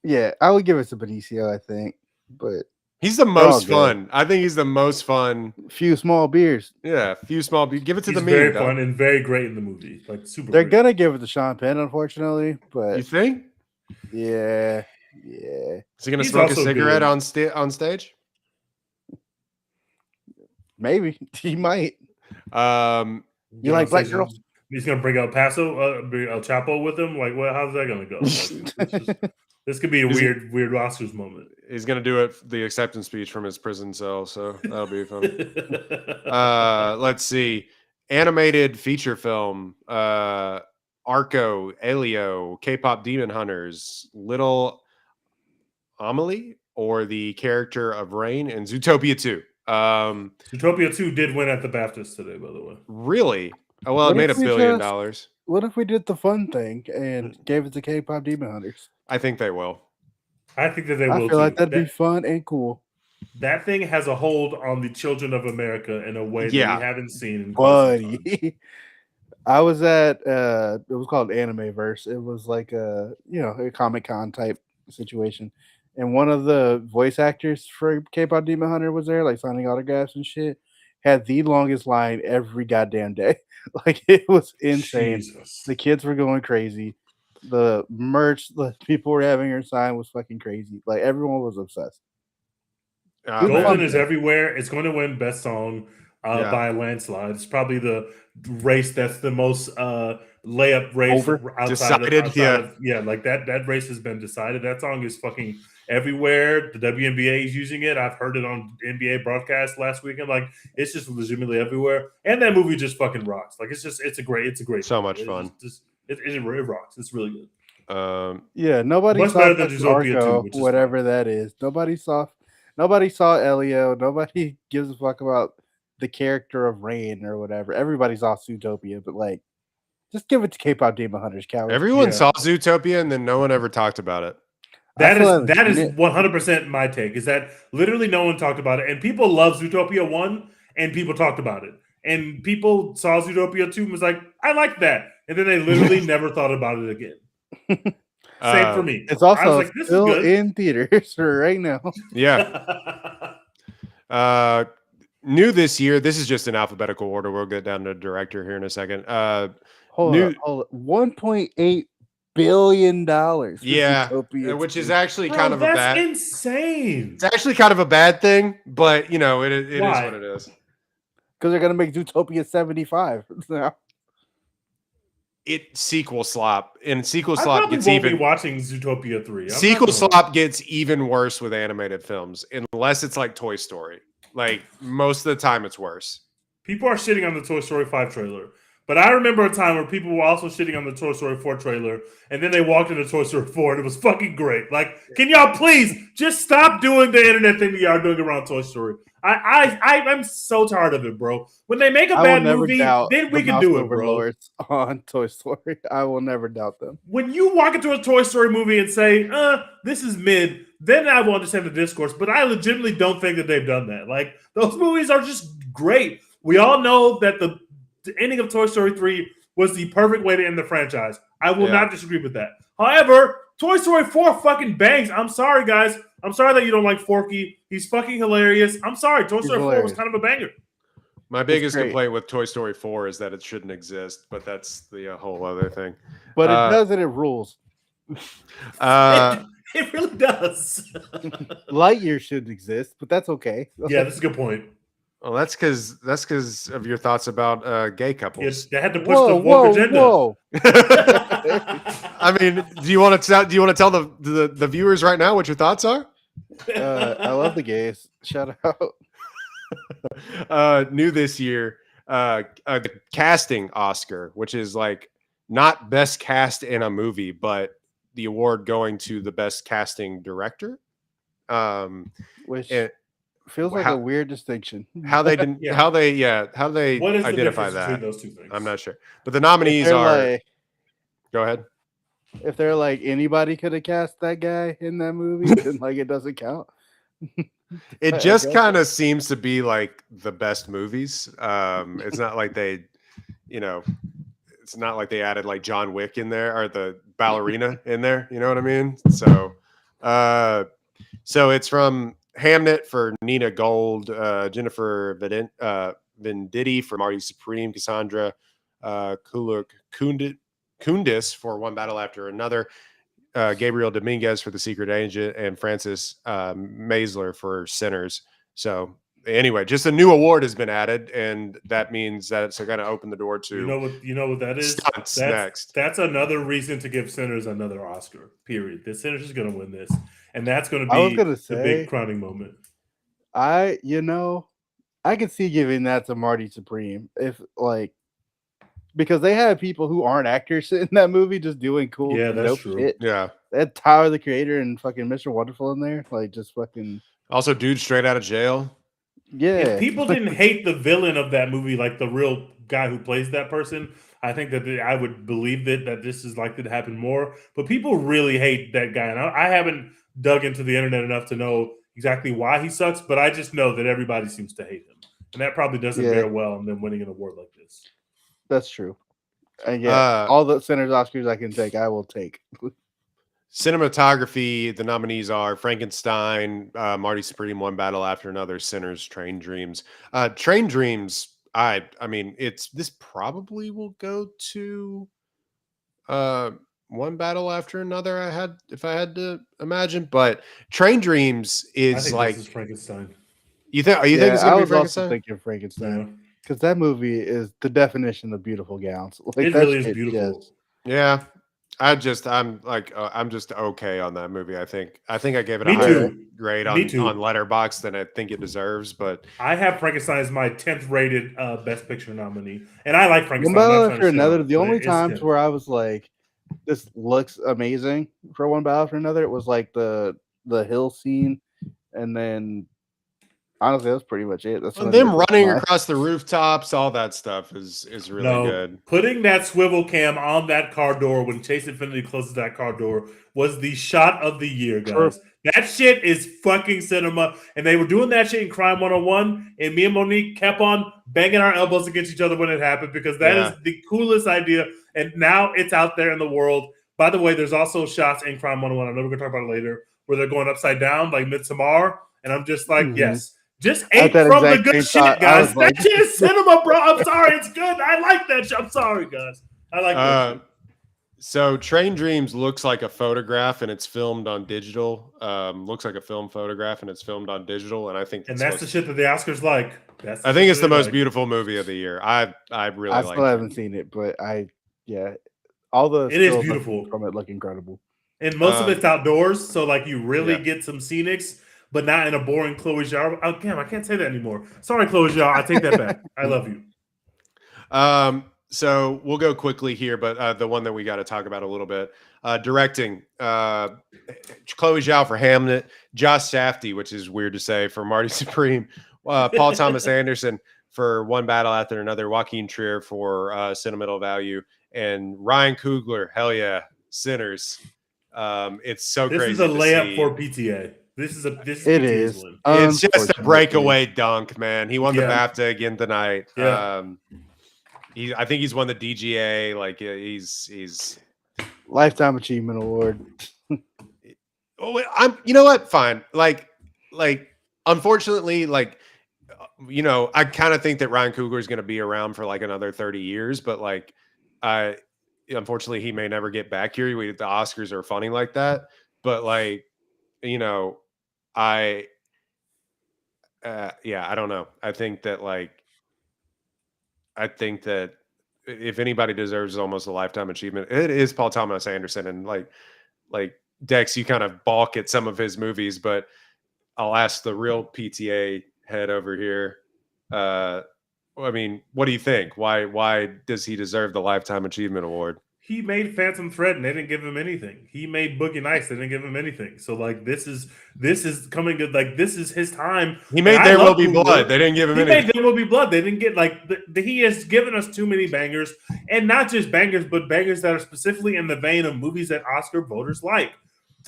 I would give it to Benicio. I think, but he's the most fun. I think he's the most fun. Few small beers. Yeah, few small beers. Give it to he's the very fun and very great in the movie. Like super. They're gonna give it to Sean Penn, unfortunately. But you think? Yeah. Is he gonna smoke a cigarette on stage? Maybe he might. You like black girls? He's gonna bring El Chapo with him. Like, well, how's that gonna go? This could be a weird Oscars moment. He's gonna do the acceptance speech from his prison cell, so that'll be fun. Let's see, animated feature film. Arco, Elio, K-pop Demon Hunters, Little Amelie, or the character of Rain in Zootopia 2. Zootopia 2 did win at the BAFTAs today, by the way. Really? Oh, well, it made $1 billion. What if we did the fun thing and gave it to K-pop Demon Hunters? I think they will. I think that they will. I feel like that'd be fun and cool. That thing has a hold on the children of America in a way that we haven't seen in buddy. I was at it was called Animeverse. It was like a Comic-Con type situation. And one of the voice actors for K-pop Demon Hunter was there, like signing autographs and shit. had the longest line every goddamn day. Like it was insane. Jesus. The kids were going crazy. The merch the people were having her sign was fucking crazy. Like everyone was obsessed. Oh, Super man. Golden fun. is everywhere. It's going to win best song Yeah. by a landslide. It's probably the race that's the most layup race Over? outside Decided, yeah. of like that race has been decided. That song is fucking everywhere. The WNBA is using it. I've heard it on NBA broadcast last weekend. Like it's just legitimately everywhere. And that movie just fucking rocks. Like it's a great So movie. much fun. It rocks. It's really good. Yeah, nobody Much saw better than fucking Zootopia 2, Arco, which is whatever that is. Nobody saw Elio. Nobody gives a fuck about the character of Rain or whatever. Everybody saw Zootopia, but like, just give it to K-pop Demon Hunters, cowards. Everyone Yeah. saw Zootopia, and then no one ever talked about it. That still haven't is seen it. 100% my take. Is that literally no one talked about it, and people love Zootopia 1, and people talked about it, and people saw Zootopia 2 and was like, I like that, and then they literally never thought about it again. Same for me. It's I was also like, this is still good. in theaters right now. Yeah. New this year. This is just in alphabetical order. We'll get down to director here in a second. Hold on. $1.8 billion. for Yeah, Zootopia which is 2. actually Bro, kind of a that's bad. insane. It's actually kind of a bad thing, but you know, it is Why? what it is. Because they're gonna make Zootopia 75 now. It sequel slop, and sequel I slop probably gets won't be even watching Zootopia 3. I'm not sequel gonna lie. slop gets even worse with animated films, unless it's like Toy Story. Like most of the time, it's worse. People are shitting on the Toy Story 5 trailer. But I remember a time where people were also shitting on the Toy Story 4 trailer, and then they walked into Toy Story 4, and it was fucking great. Like, can y'all please just stop doing the internet thing that y'all are doing around Toy Story? I'm so tired of it, bro. When they make a I will bad never movie, doubt then the we can mouse do it, bro. overlords on Toy Story. I will never doubt them. When you walk into a Toy Story movie and say, this is mid, then I will understand the discourse. But I legitimately don't think that they've done that. Like, those movies are just great. We all know that the ending of Toy Story 3 was the perfect way to end the franchise. I will not disagree with that. However, Toy Story 4 fucking bangs. I'm sorry, guys. I'm sorry that you don't like Forky. He's fucking hilarious. I'm sorry. Toy Story 4 was kind of a banger. My biggest complaint with Toy Story 4 is that it shouldn't exist, but that's the whole other thing. But it does and it rules. It really does. Lightyear shouldn't exist, but that's okay. Yeah, that's a good point. Well, that's because of your thoughts about gay couples. Yes, they had to push the woke agenda. Whoa. I mean, do you want to tell the viewers right now what your thoughts are? I love the gays. Shout out. New this year, the casting Oscar, which is like not best cast in a movie, but the award going to the best casting director. Which feels like a weird distinction. How they What is identify the difference that between those two things? I'm not sure, but the nominees are. Go ahead. If they're like anybody could have cast that guy in that movie, then like it doesn't count. It just kind of seems to be like the best movies. It's not like they, it's not like they added like John Wick in there or the ballerina in there. You know what I mean? So, so it's from Hamnet for Nina Gold, Jennifer Venditti for Marty Supreme, Cassandra Kuluk Kundis for One Battle After Another, Gabriel Dominguez for The Secret Agent, and Francis Maisler for Sinners. So anyway, just a new award has been added, and that means that it's going to open the door to you know what that is. Stunts next. That's another reason to give Sinners another Oscar. Period. The Sinners is going to win this, and that's going to be the big crowning moment. I could see giving that to Marty Supreme if because they had people who aren't actors in that movie just doing cool, that's true. shit. Yeah, they had Tyler the Creator and fucking Mr. Wonderful in there, like just fucking. Also, dude, straight out of jail. Yeah, if people didn't hate the villain of that movie, like the real guy who plays that person, I think that I would believe that this is likely to happen more. But people really hate that guy, and I haven't dug into the internet enough to know exactly why he sucks. But I just know that everybody seems to hate him, and that probably doesn't bear well in them winning an award like this. That's true. And all the Sinners Oscars I can take, I will take. Cinematography, the nominees are Frankenstein, Marty Supreme, One Battle After Another, Sinners, Train Dreams. Train Dreams, I mean, this probably will go to One Battle After Another. If I had to imagine, but Train Dreams I is think like, this is Frankenstein. you think Yeah, it's I gonna be was also Frankenstein? thinking Yeah. Frankenstein because that movie is the definition of beautiful gowns. Like It that really is shit beautiful. just Yeah, I'm just okay on that movie. I think I gave it a Me higher too. grade Me on too. Letterboxd than I think it deserves. But I have Frankenstein as my 10th rated Best Picture nominee, and I like one Frankenstein. battle I'm not trying after to shit on another. it, The but only it's times 10th. where I was like, "This looks amazing" for one battle after another, it was like the hill scene, and then honestly, that's pretty much it. That's when it them made running my across the rooftops, all that stuff is really No, good. putting that swivel cam on that car door when Chase Infinity closes that car door was the shot of the year, True. guys. That shit is fucking cinema. And they were doing that shit in Crime 101. And me and Monique kept on banging our elbows against each other when it happened because that is Yeah. the coolest idea. And now it's out there in the world. By the way, there's also shots in Crime 101. I know we're going to talk about it later where they're going upside down like Midsommar. And I'm just like, Mhm. yes. Just At ate that from the exact good same shit, shot, I guys. was That like, shit is cinema, bro. I'm sorry. It's good. I like that shit. I'm sorry, guys. I like that shit. So Train Dreams looks like a photograph and it's filmed on digital. Looks like a film photograph and it's filmed on digital. And I think And that's the shit that the Oscars like. That's the I think shit it's that the they most like. beautiful movie of the year. I really I like still it. haven't seen it, but all the It is stills I've beautiful. seen from it look incredible. And most of it's outdoors, so like you really Yeah. get some scenics, but not in a boring Chloe Zhao. Oh, damn, I can't say that anymore. Sorry, Chloe Zhao. I take that back. I love you. So we'll go quickly here, but the one that we got to talk about a little bit, directing, Chloe Zhao for Hamlet, Josh Safdie, which is weird to say, for Marty Supreme, Paul Thomas Anderson for One Battle After Another, Joaquin Trier for Sentimental Value, and Ryan Coogler, hell yeah, Sinners. It's so This crazy is a to layup see. for PTA. This is It PTA's is. win. It's just a Unfortunately. breakaway dunk, man. He won the Yeah. BAFTA again tonight. Yeah. I think he's won the DGA. Like he's Lifetime Achievement Award. you know what? Fine. Like unfortunately, like I kind of think that Ryan Coogler is going to be around for like another 30 years, but like unfortunately he may never get back here. The Oscars are funny like that, but like I I don't know. I think that if anybody deserves almost a lifetime achievement, it is Paul Thomas Anderson. And like Dex, you kind of balk at some of his movies, but I'll ask the real PTA head over here. I mean, what do you think? Why does he deserve the lifetime achievement award? He made Phantom Thread and they didn't give him anything. He made Boogie Nights, they didn't give him anything. So like this is coming good. Like this is his time. He made And I There Will love Be Coogler. Blood. They didn't give him He anything. made There Will Be Blood. They didn't get like he has given us too many bangers, and not just bangers, but bangers that are specifically in the vein of movies that Oscar voters like.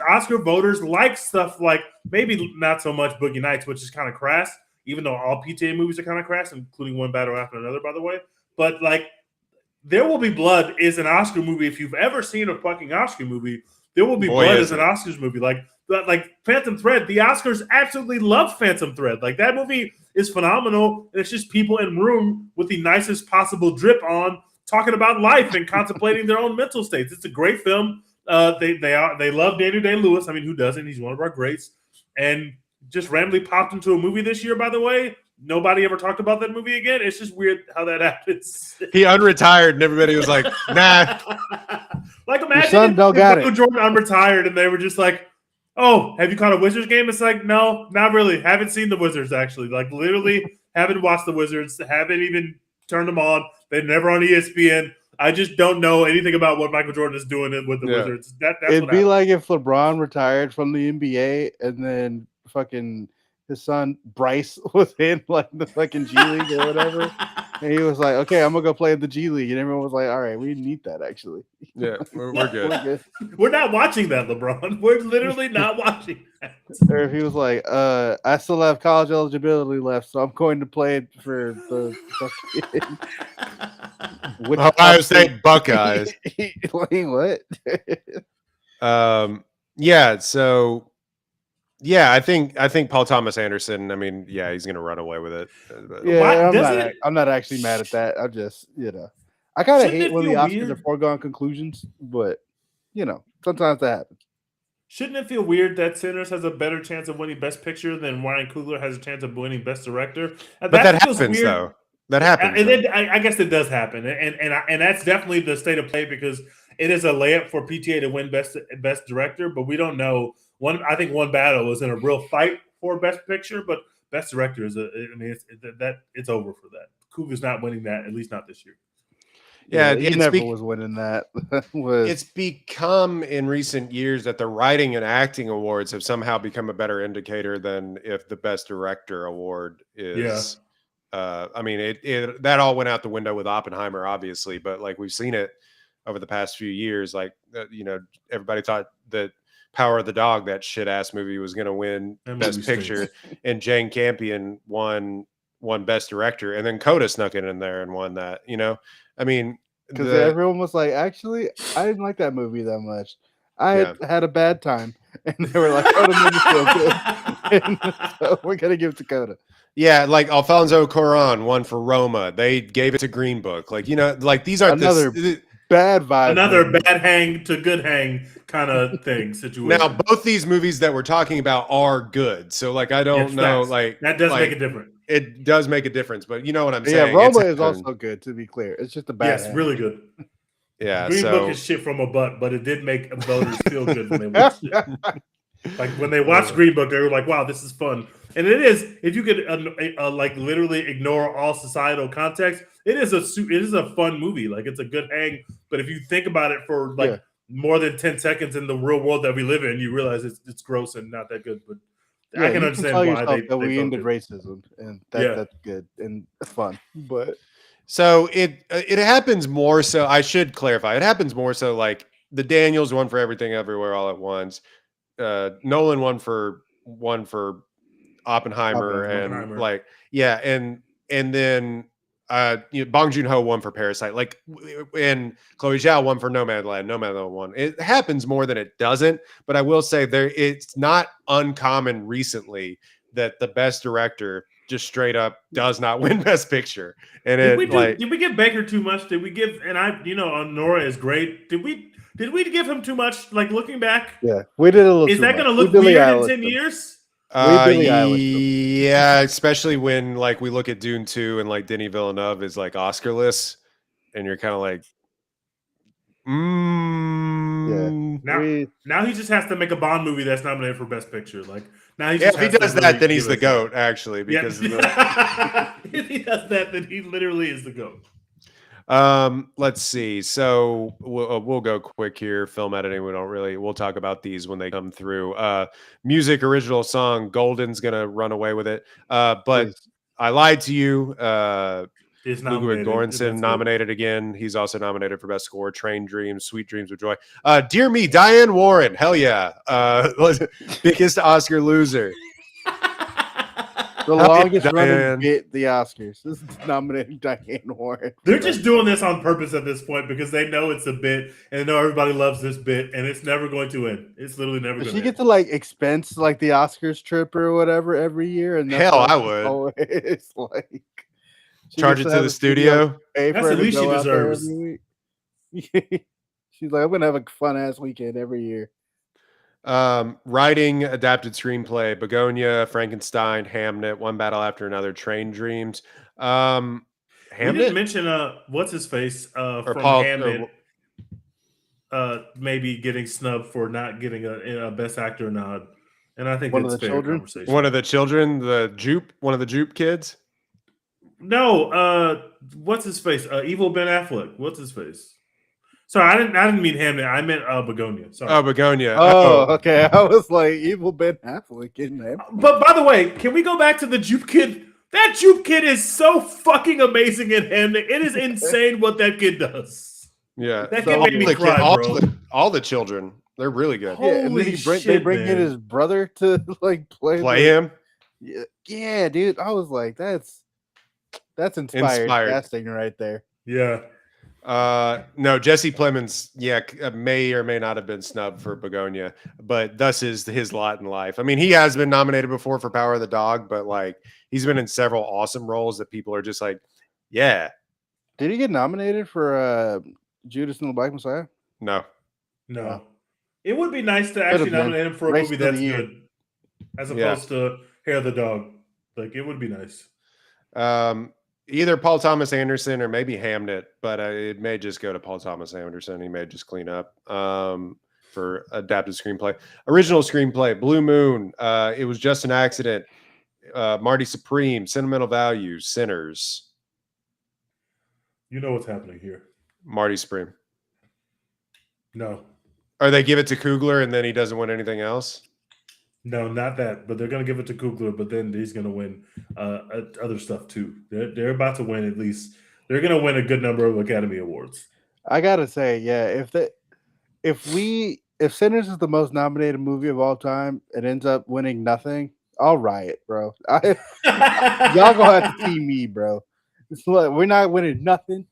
Oscar voters like stuff like maybe not so much Boogie Nights, which is kind of crass, even though all PTA movies are kind of crass, including One Battle After Another, by the way. But like There Will Be Blood is an Oscar movie. If you've ever seen a fucking Oscar movie, There Will Be Blood is an Oscars movie. Like Phantom Thread, the Oscars absolutely love Phantom Thread. Like that movie is phenomenal. And it's just people in room with the nicest possible drip on, talking about life and contemplating their own mental states. It's a great film. They love Daniel Day-Lewis. I mean, who doesn't? He's one of our greats. And just randomly popped into a movie this year, by the way. Nobody ever talked about that movie again. It's just weird how that happens. He unretired and everybody was like, nah. Like imagine Your son don't got it. Jordan unretired and they were just like, oh, have you caught a Wizards game? It's like, no, not really. Haven't seen the Wizards actually. Like literally haven't watched the Wizards. Haven't even turned them on. They're never on ESPN. I just don't know anything about what Michael Jordan is doing with the Wizards. That's It'd be like if LeBron retired from the NBA and then fucking his son Bryce was in like the fucking G League or whatever. And he was like, okay, I'm going to go play in the G League. And everyone was like, all right, we need that actually. Yeah, we're good. We're good. We're not watching that, LeBron. We're literally not watching that. Or if he was like, I still have college eligibility left, so I'm going to play for the Ohio State Buckeyes. Like, what? Yeah. So yeah, I think Paul Thomas Anderson. I mean, yeah, he's gonna run away with it. But Yeah, Why I'm does not. it? I'm not actually mad at that. I'm just, I kind of Shouldn't hate it when the feel Oscars are weird? foregone conclusions, but sometimes that happens. Shouldn't it feel weird that Sinners has a better chance of winning Best Picture than Ryan Coogler has a chance of winning Best Director? And that that feels happens weird. though. That happens And though. then I guess it does happen, and that's definitely the state of play because it is a layup for PTA to win Best Director, but we don't know. I think One Battle was in a real fight for Best Picture, but Best Director is it's over for that. Coogler's not winning that, at least not this year. Yeah, Yeah, he never was winning that. It's become in recent years that the writing and acting awards have somehow become a better indicator than if the Best Director award is. I mean, it that all went out the window with Oppenheimer, obviously, but like we've seen it over the past few years. Like everybody thought that Power of the Dog, that shit ass movie, was going to win Best Picture, and Jane Campion won Best Director, and then Coda snuck it in there and won that. I mean, because everyone was like, actually, I didn't like that movie that much. I had a bad time, and they were like, Coda made me feel good, and so we're gonna give it to Coda. Yeah, like Alfonso Cuarón won for Roma. They gave it to Green Book. Like like these aren't another bad vibe, another bad hang to good hang kind of thing situation. Now, both these movies that we're talking about are good. So, like, I don't know, like that does make a difference. It does make a difference, but you know what I'm saying. Yeah, Roma is also good. To be clear, it's just a bad. Yes, really good. Yeah, Green Book is shit from a butt, but it did make voters feel good when they watched it. Like when they watched Green Book, they were like, "Wow, this is fun." And it is. If you could like literally ignore all societal context, it is a fun movie. Like it's a good hang. But if you think about it for like more than 10 seconds in the real world that we live in, you realize it's gross and not that good. But I can understand why we ended racism, and that's good and fun. But so it happens more so. I should clarify. It happens more so like the Daniels won for Everything Everywhere All at Once. Nolan won for Oppenheimer. And like and then Bong Joon-ho won for Parasite, like, and Chloe Zhao won for Nomadland. Nomadland won. It happens more than it doesn't, but I will say it's not uncommon recently that the Best Director just straight up does not win Best Picture. And did we give Baker too much? Did we give? And Nora is great. Did we give him too much? Like looking back, yeah, we did a little. Is that going to look weird in 10 years? Yeah, especially when like we look at Dune 2 and like Denis Villeneuve is like Oscarless, and you're kind of like, Now he just has to make a Bond movie that's nominated for Best Picture. Like now he if he does that, then he's the GOAT. Actually, because if he does that, then he literally is the GOAT. Let's see. So we'll go quick here. Film editing. We'll talk about these when they come through. Music, original song, Golden's gonna run away with it. But I lied to you. Ludwig Göransson nominated again. He's also nominated for Best Score. Train Dreams, Sweet Dreams of Joy. Dear Me, Diane Warren. Hell yeah. Biggest Oscar loser. The longest running bit, the Oscars. This is nominating Diane Warren. They're just doing this on purpose at this point because they know it's a bit and they know everybody loves this bit and it's never going to end. It's literally never going to end. She get to like expense like the Oscars trip or whatever every year. And hell, I would. Always like charge it to the studio. That's the least she deserves. She's like, I'm going to have a fun ass weekend every year. Writing, adapted screenplay, Begonia, Frankenstein, Hamnet, One Battle After Another, Train Dreams. Hamnet? We didn't mention what's his face from Paul, Hamnet maybe getting snubbed for not getting a Best Actor nod. And I think it's fair conversation. One of the children, one of the Jupe kids? No, what's his face? Evil Ben Affleck. What's his face? Sorry, I didn't mean Hamnet. I meant Begonia. Sorry. Oh, Begonia. Oh, okay. I was like, Evil Ben Affleck in there. But by the way, can we go back to the Jupe kid? That Jupe kid is so fucking amazing in Hamnet. It is insane what that kid does. Yeah. That kid made me cry, bro. All the children, they're really good. Yeah, and then they bring in his brother to like play him. Yeah, dude. I was like, that's inspired casting right there. Yeah. No, Jesse Plemons, may or may not have been snubbed for Begonia, but thus is his lot in life. I mean, he has been nominated before for Power of the Dog, but like he's been in several awesome roles that people are just like, yeah, Did he get nominated for Judas and the Black Messiah? no. No. It would be nice to Could've actually been. nominate him for a Race movie of the that's Year. good, as opposed to Hair of the Dog. Like, it would be nice. Either Paul Thomas Anderson or maybe Hamnet, but it may just go to Paul Thomas Anderson. He may just clean up for adapted screenplay. Original screenplay, Blue Moon. It was just an accident. Marty Supreme, Sentimental Values, Sinners. You know what's happening here. Marty Supreme. No. Or they give it to Coogler and then he doesn't win anything else? No, not that. But they're going to give it to Coogler, but then he's going to win other stuff too. They're about to win at least. They're going to win a good number of Academy Awards. I gotta say, yeah, if Sinners is the most nominated movie of all time, it ends up winning nothing, I'll riot, bro. Y'all gonna have to team me, bro. We're not winning nothing.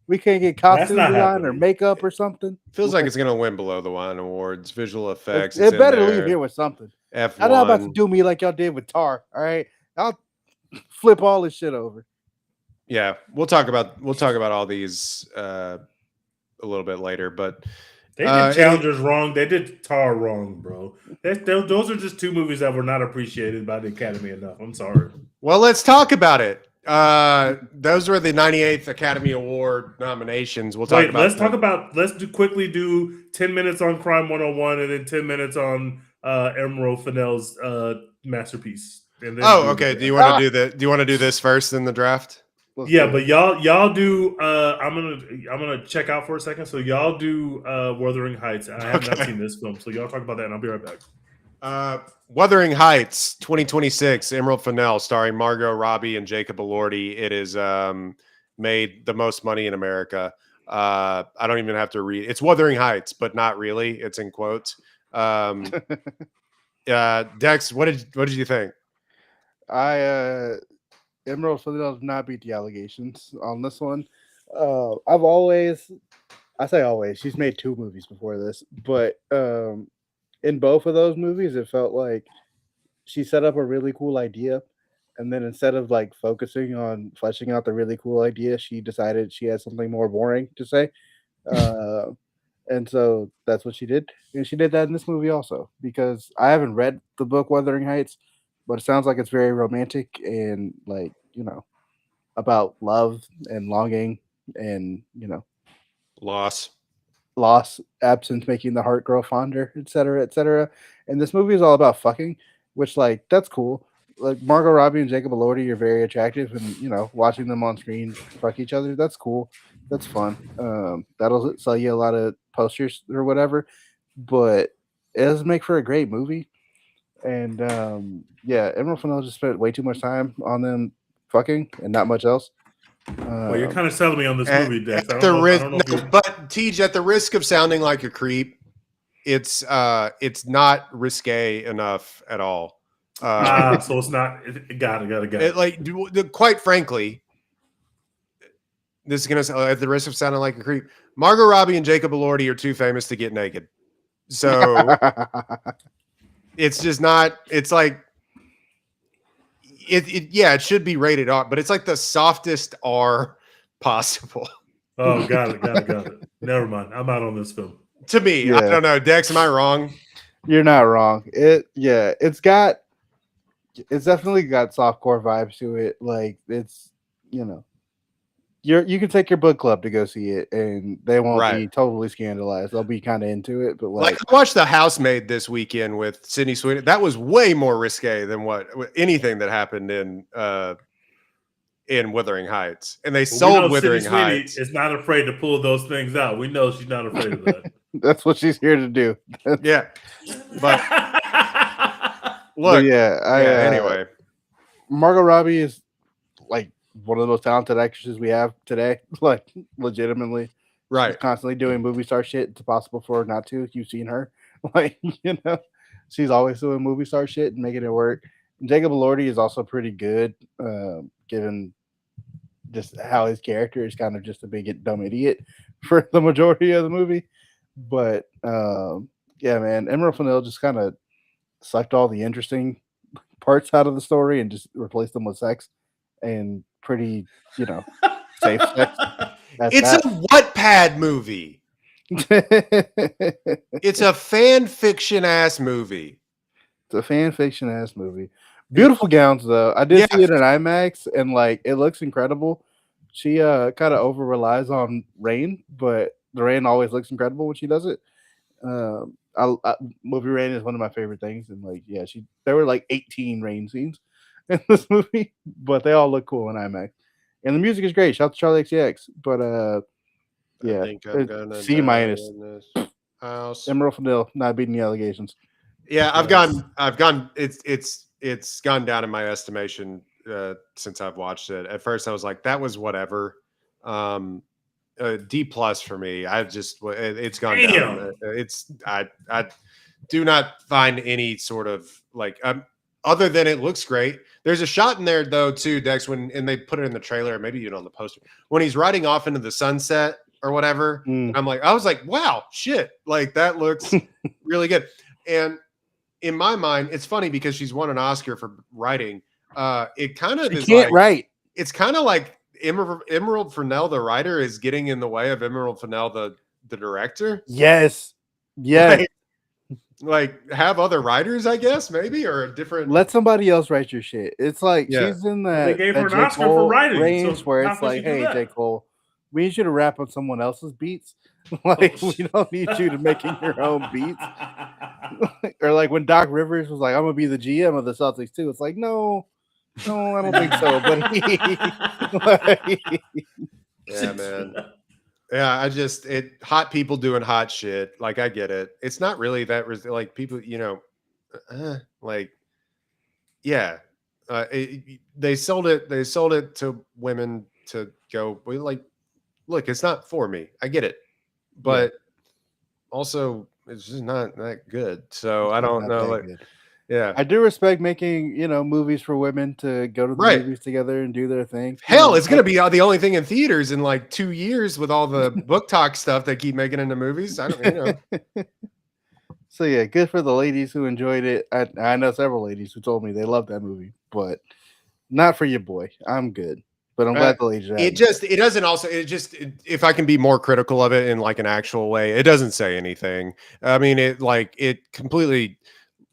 We can't get costume design or makeup or something. Feels like it's gonna win below the line awards, visual effects. It better leave here with something. F1. I'm not about to do me like y'all did with Tar. All right, I'll flip all this shit over. Yeah, we'll talk about all these a little bit later, but they did Challengers wrong. They did Tar wrong, bro. Those are just two movies that were not appreciated by the Academy enough. I'm sorry. Well, let's talk about it. Those were the 98th Academy Award nominations. We'll talk about. Let's quickly do 10 minutes on Crime 101 and then 10 minutes on Emerald Fennell's masterpiece. And then okay. Do you want to do this first in the draft? But y'all do. I'm gonna check out for a second. So y'all do Wuthering Heights. I have not seen this film, so y'all talk about that, and I'll be right back. Wuthering Heights 2026, Emerald Fennell, starring Margot Robbie and Jacob Elordi. It is made the most money in America. I don't even have to read. It's Wuthering Heights, but not really. It's in quotes. Dex, what did you think? Emerald Fennell does not beat the allegations on this one. I say always, she's made 2 movies before this, but in both of those movies, it felt like she set up a really cool idea, and then instead of like focusing on fleshing out the really cool idea, she decided she had something more boring to say. And so that's what she did. And she did that in this movie also, because I haven't read the book Wuthering Heights, but it sounds like it's very romantic and like, about love and longing and, Loss, absence, making the heart grow fonder, etc., etc. And this movie is all about fucking, which like that's cool. Like Margot Robbie and Jacob Elordi are very attractive, and watching them on screen fuck each other, that's cool. That's fun. That'll sell you a lot of posters or whatever, but it doesn't make for a great movie. And Emerald Fennell just spent way too much time on them fucking and not much else. Well, you're kind of selling me on this movie, Dex. But TJ, at the risk of sounding like a creep, it's not risque enough at all. So it's not. Got it. Quite frankly, this is gonna sound at the risk of sounding like a creep. Margot Robbie and Jacob Elordi are too famous to get naked, so it's just not. It's like it should be rated R, but it's like the softest R possible. Oh, got it. Never mind. I'm out on this film. To me, I don't know. Dex, am I wrong? You're not wrong. It's definitely got softcore vibes to it. Like it's you can take your book club to go see it, and they won't be totally scandalized. They'll be kind of into it, but like I watched The Housemaid this weekend with Sydney Sweeney. That was way more risque than anything that happened in Wuthering Heights, and they sold Wuthering Heights. Is not afraid to pull those things out. We know she's not afraid of that. That's what she's here to do. Yeah, but look, anyway, Margot Robbie is like one of the most talented actresses we have today, like legitimately. Right. She's constantly doing movie star shit. It's impossible for her not to. You've seen her. Like, she's always doing movie star shit and making it work. And Jacob Elordi is also pretty good, given just how his character is kind of just a big dumb idiot for the majority of the movie. But yeah, man, Emerald Fennell just kind of sucked all the interesting parts out of the story and just replaced them with sex and pretty, you know, safe sex at It's a that. Wattpad movie. It's a fan fiction ass movie. It's a fan fiction ass movie. Beautiful gowns though. I did see it in IMAX and like it looks incredible. She kind of over relies on rain, but the rain always looks incredible when she does it. Movie rain is one of my favorite things, and like yeah, there were like 18 rain scenes in this movie, but they all look cool in IMAX. And the music is great. Shout out to Charlie XCX. But yeah, I think I'm gonna C minus. in this house. Emerald Fennell not beating the allegations. Yeah, I've gone. It's gone down in my estimation since I've watched it. At first, I was like, that was whatever. D plus for me. It's gone down. I do not find any sort of like other than it looks great. There's a shot in there though too, Dex, and they put it in the trailer, maybe even on the poster, when he's riding off into the sunset or whatever. And I was like, wow, shit, like that looks really good. And in my mind, it's funny because she's won an Oscar for writing. It kind of is can't write. It's kind of like Emerald Fennell, the writer, is getting in the way of Emerald Fennell, the director. Yes. Like have other writers, I guess, maybe, or a different. Let somebody else write your shit. It's like she's in that. They gave her an J. Oscar Cole for writing, range so where how it's could like, she do hey, that? J. Cole, we need you to rap on someone else's beats. Like we don't need you to making your own beats. Or like when Doc Rivers was like, I'm gonna be the GM of the Celtics too. It's like, no, I don't think so. But yeah, man. Yeah, hot people doing hot shit. Like I get it. It's not really that like people, like, yeah. They sold it to women to go like, look, it's not for me. I get it, but also it's just not that good. So I don't know. Like, yeah, I do respect making movies for women to go to the movies together and do their thing. Hell, it's gonna be the only thing in theaters in like 2 years with all the book talk stuff they keep making into movies. I don't, So yeah, good for the ladies who enjoyed it. I know several ladies who told me they loved that movie, but not for your boy. I'm good. But I'm glad the ladies. If I can be more critical of it in like an actual way, it doesn't say anything. I mean, it completely,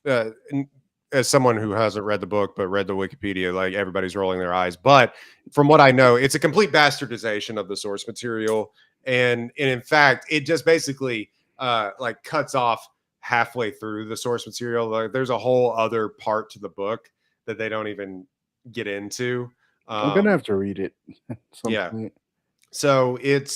as someone who hasn't read the book but read the Wikipedia, like everybody's rolling their eyes. But from what I know, it's a complete bastardization of the source material, and in fact, it just basically like cuts off halfway through the source material. Like, there's a whole other part to the book that they don't even get into. I'm gonna have to read it. Point. So it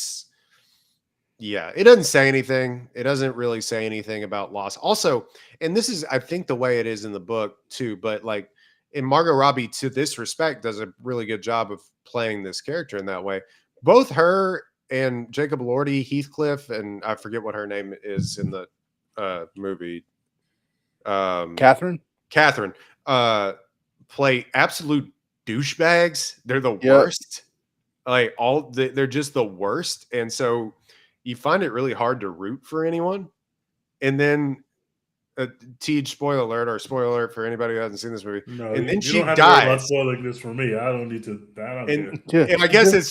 doesn't say anything. It doesn't really say anything about loss. Also, and this is, I think, the way it is in the book too. But like, in Margot Robbie, to this respect, does a really good job of playing this character in that way. Both her and Jacob Elordi, Heathcliff, and I forget what her name is in the movie. Catherine play absolute douchebags. They're the worst. Like they're just the worst, and so you find it really hard to root for anyone. And then spoiler alert for anybody who hasn't seen this movie. No, and then you she don't have dies. to worry about spoiling this for me. I don't need to. And I guess it's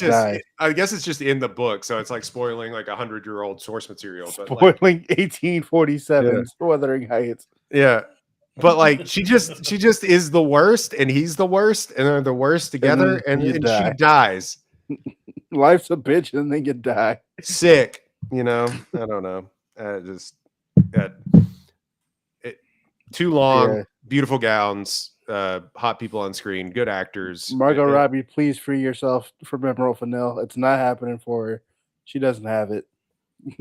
just in the book, so it's like spoiling like 100-year-old source material. But spoiling 1847 Wuthering Heights. Yeah. But like she just is the worst, and he's the worst, and they're the worst together, and she dies. Life's a bitch, and then you die. Sick, I don't know. Too long. Beautiful gowns, hot people on screen, good actors. Margot Robbie, please free yourself from Emerald Fennell. It's not happening for her. She doesn't have it.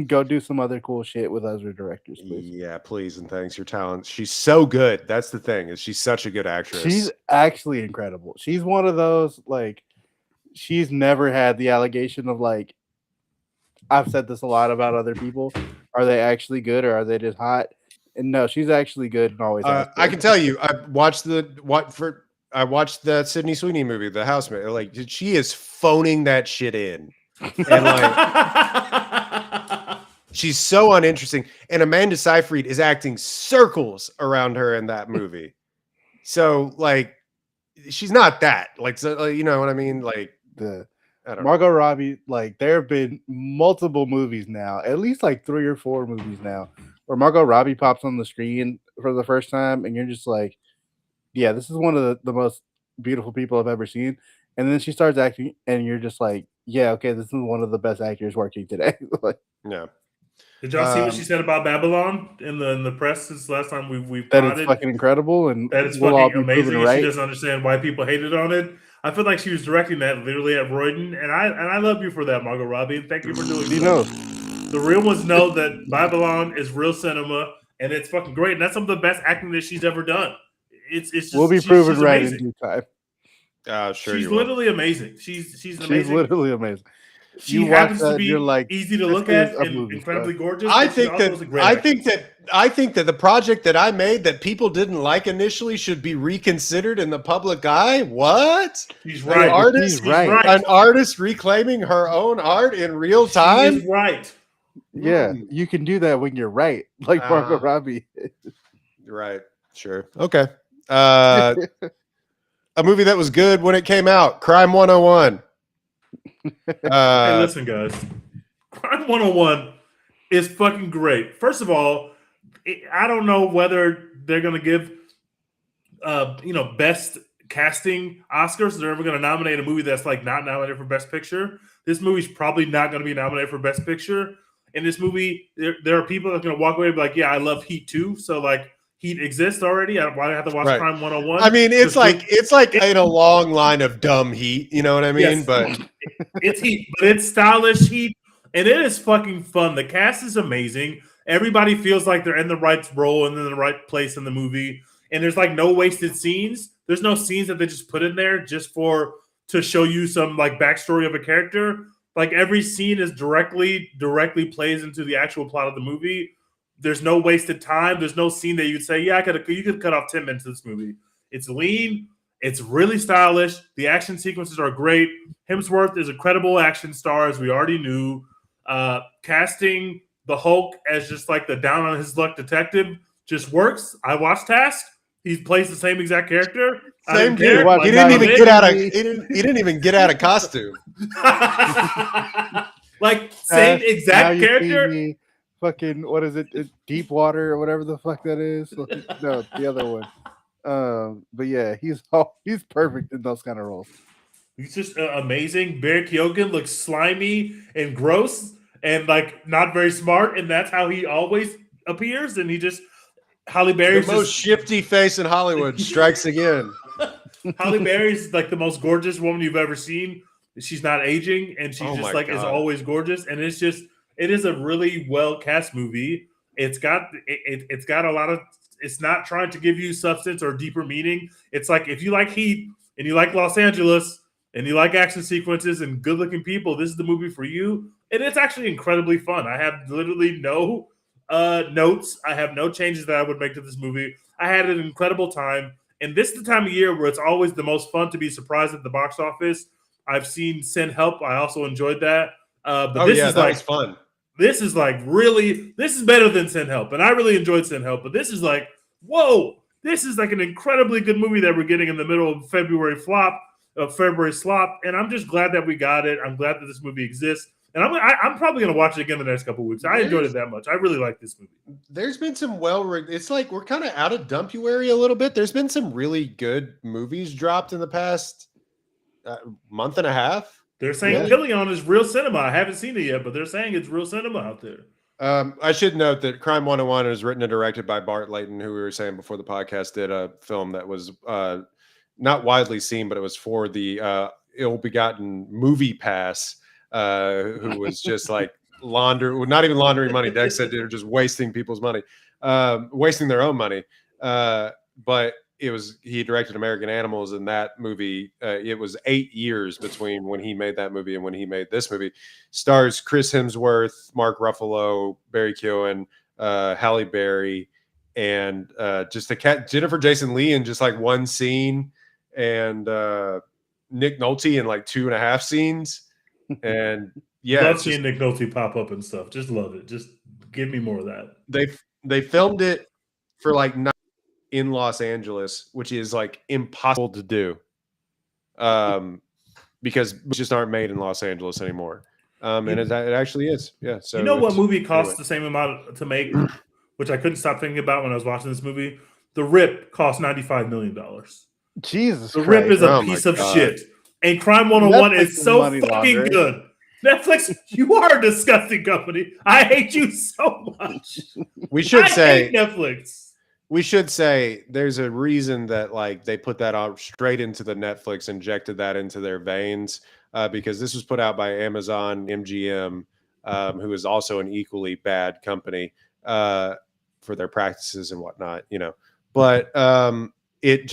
Go do some other cool shit with other directors, please. Yeah, please and thanks. Your talent. She's so good. That's the thing. Is she's such a good actress. She's actually incredible. She's one of those, like, she's never had the allegation of like, I've said this a lot about other people. Are they actually good or are they just hot? And no, she's actually good and always. I can tell you, I watched I watched the Sydney Sweeney movie, The Housemaid. Like, she is phoning that shit in, and like, she's so uninteresting. And Amanda Seyfried is acting circles around her in that movie. So, like, she's not that. Like, so, you know what I mean? Like, The I don't know. Margot Robbie, like there have been multiple movies now, at least like 3 or 4 movies now, where Margot Robbie pops on the screen for the first time, and you're just like, yeah, this is one of the most beautiful people I've ever seen. And then she starts acting, and you're just like, yeah, okay, this is one of the best actors working today. Like, Yeah. Did y'all see what she said about Babylon in the press since last time we've that it's potted? fucking incredible, and That it's we'll all fucking be proven amazing, and she right. doesn't understand why people hated on it. I feel like she was directing that literally at Royden, and I love you for that, Margot Robbie, and thank you for doing You so. know, The real ones know that Babylon is real cinema, and it's fucking great. And that's some of the best acting that she's ever done. It's just we'll be she's proven right amazing. in due time. Sure, She's you will. literally amazing. She's amazing. She's literally amazing. She You watch happens that, to be you're like, easy to this look at is a and movie incredibly star. gorgeous. I but she think also that is a great I actress. think that the project that I made that people didn't like initially should be reconsidered in the public eye. What? She's An right. artist, She's right. an artist reclaiming her own art in real time. She is right. Yeah, you can do that when you're right, like Margot Robbie. Right. Sure. Okay. A movie that was good when it came out, Crime 101. Hey, listen, guys. Crime 101 is fucking great. First of all, I don't know whether they're going to give, best casting Oscars. They're ever going to nominate a movie that's like not nominated for Best Picture. This movie's probably not going to be nominated for Best Picture. In this movie, there are people that are going to walk away and be like, yeah, I love Heat too. So like Heat exists already. Why do I have to watch Crime 101? I mean, it's like in a long line of dumb Heat. You know what I mean? Yes. But it's Heat, but it's stylish Heat, and it is fucking fun. The cast is amazing. Everybody feels like they're in the right role and in the right place in the movie. And there's like no wasted scenes. There's no scenes that they just put in there just to show you some like backstory of a character. Like every scene is directly plays into the actual plot of the movie. There's no wasted time. There's no scene that you'd say, yeah, you could cut off 10 minutes of this movie. It's lean. It's really stylish. The action sequences are great. Hemsworth is a credible action star, as we already knew. Casting the Hulk as just like the down on his luck detective just works. I watched Task. He plays the same exact character. Same dude. He didn't even get out of. He didn't even get out of costume. Like same exact character. Fucking what is it? Deep Water or whatever the fuck that is. No, the other one. But yeah, he's perfect in those kind of roles. He's just amazing. Barry Keoghan looks slimy and gross and like not very smart, and that's how he always appears. And he just Halle Berry's the most shifty face in Hollywood strikes again. Halle Berry's like the most gorgeous woman you've ever seen. She's not aging, and she's just like is always gorgeous. And it is a really well cast movie. It's got a lot of. It's not trying to give you substance or deeper meaning. It's like if you like Heat and you like Los Angeles and you like action sequences and good looking people, this is the movie for you. And it's actually incredibly fun. I have literally no notes. I have no changes that I would make to this movie. I had an incredible time. And this is the time of year where it's always the most fun to be surprised at the box office. I've seen Send Help. I also enjoyed that. But this is that was fun. This is like really, this is better than Send Help. And I really enjoyed Send Help. But this is like, whoa, this is like an incredibly good movie that we're getting in the middle of February slop. And I'm just glad that we got it. I'm glad that this movie exists. And I'm probably going to watch it again the next couple of weeks. I enjoyed it that much. I really like this movie. There's been some it's like we're kind of out of Dumpuary a little bit. There's been some really good movies dropped in the past month and a half. They're saying Pillion is real cinema. I haven't seen it yet, but they're saying it's real cinema out there. I should note that Crime 101 is written and directed by Bart Layton, who we were saying before the podcast did a film that was not widely seen, but it was for the ill-begotten Movie Pass, who was just like not even laundering money. Dex said they're just wasting people's money, wasting their own money. But he directed American Animals, and that movie, it was 8 years between when he made that movie and when he made this movie. Stars Chris Hemsworth, Mark Ruffalo, Barry Keoghan, Halle Berry, and just the cat Jennifer Jason Leigh in just like one scene. and Nick Nolte in like 2.5 scenes. And yeah, love seeing Nick Nolte pop up and stuff. Just love it. Just give me more of that. They filmed it for like in Los Angeles, which is like impossible to do, because movies just aren't made in Los Angeles anymore. And it actually is. Yeah. So you know what movie costs the same amount to make, which I couldn't stop thinking about when I was watching this movie? The Rip cost $95 million. Jesus The Christ. Rip is a piece of shit. And Crime 101 Netflix is so fucking laundering. Good. Netflix, you are a disgusting company. I hate you so much. We should say hate Netflix. We should say there's a reason that like they put that out straight into the Netflix, injected that into their veins, because this was put out by Amazon MGM, who is also an equally bad company for their practices and whatnot, you know. But it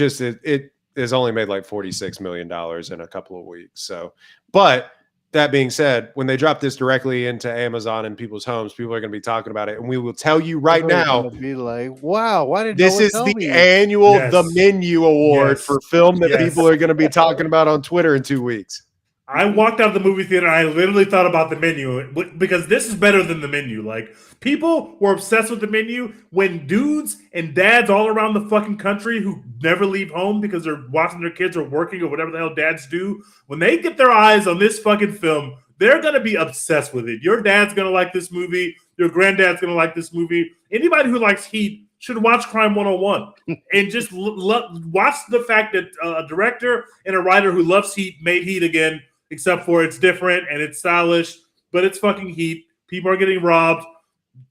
has only made like $46 million in a couple of weeks. So, but that being said, when they drop this directly into Amazon and people's homes, people are going to be talking about it, and we will tell you right now. Be like, wow, why did this is the annual The Menu Award for film that people are going to be talking about on Twitter in 2 weeks. I walked out of the movie theater and I literally thought about The Menu because this is better than The Menu. Like, people were obsessed with The Menu when dudes and dads all around the fucking country who never leave home because they're watching their kids or working or whatever the hell dads do, when they get their eyes on this fucking film, they're going to be obsessed with it. Your dad's going to like this movie. Your granddad's going to like this movie. Anybody who likes Heat should watch Crime 101 and just watch the fact that a director and a writer who loves Heat made Heat again, except for it's different and it's stylish, but it's fucking Heat. People are getting robbed.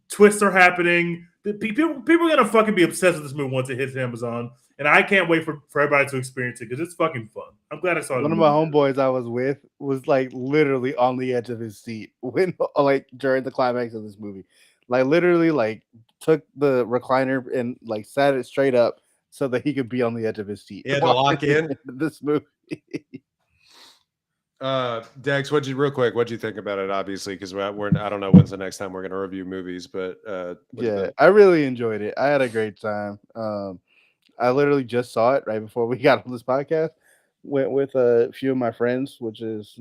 Twists are happening. People are going to fucking be obsessed with this movie once it hits Amazon. And I can't wait for everybody to experience it because it's fucking fun. I'm glad I saw it. One of my homeboys I was with was like literally on the edge of his seat when like during the climax of this movie. Like literally like took the recliner and like sat it straight up so that he could be on the edge of his seat. Yeah, to lock in this movie. Dex, what'd you think about it? Obviously, because I don't know when's the next time we're going to review movies, but yeah, I really enjoyed it. I had a great time. I literally just saw it right before we got on this podcast. Went with a few of my friends, which is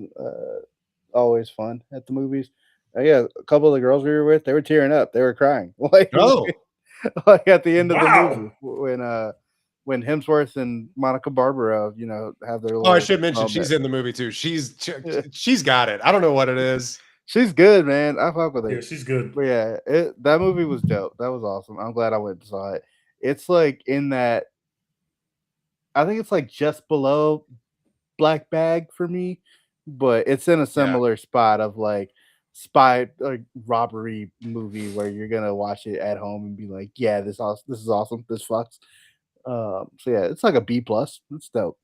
always fun at the movies. Yeah, a couple of the girls we were with, they were tearing up. They were crying. Like at the end of the movie when Hemsworth and Monica Barbaro, you know, have their. I should mention she's in the movie too. She's got it. I don't know what it is. She's good, man. I fuck with her. Yeah, she's good. But yeah, that movie was dope. That was awesome. I'm glad I went and saw it. It's like in that. I think it's like just below Black Bag for me, but it's in a similar spot of like spy robbery movie where you're gonna watch it at home and be like, yeah, this is awesome. This fucks. So yeah, it's like a B+. It's dope.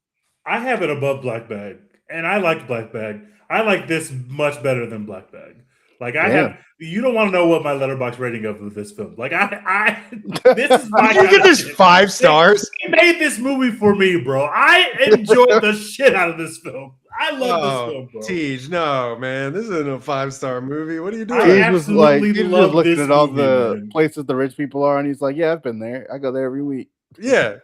I have it above Black Bag, and I liked Black Bag. I like this much better than Black Bag. Like I have, you don't want to know what my Letterboxd rating of this film. Like this is my. You give this 5 stars. They made this movie for me, bro. I enjoyed the shit out of this film. I love this film, bro. Tej, no, man, this isn't a 5-star movie. What are you doing? I absolutely love looking this at all movie, the places the rich people are, and he's like, "Yeah, I've been there. I go there every week." Yeah.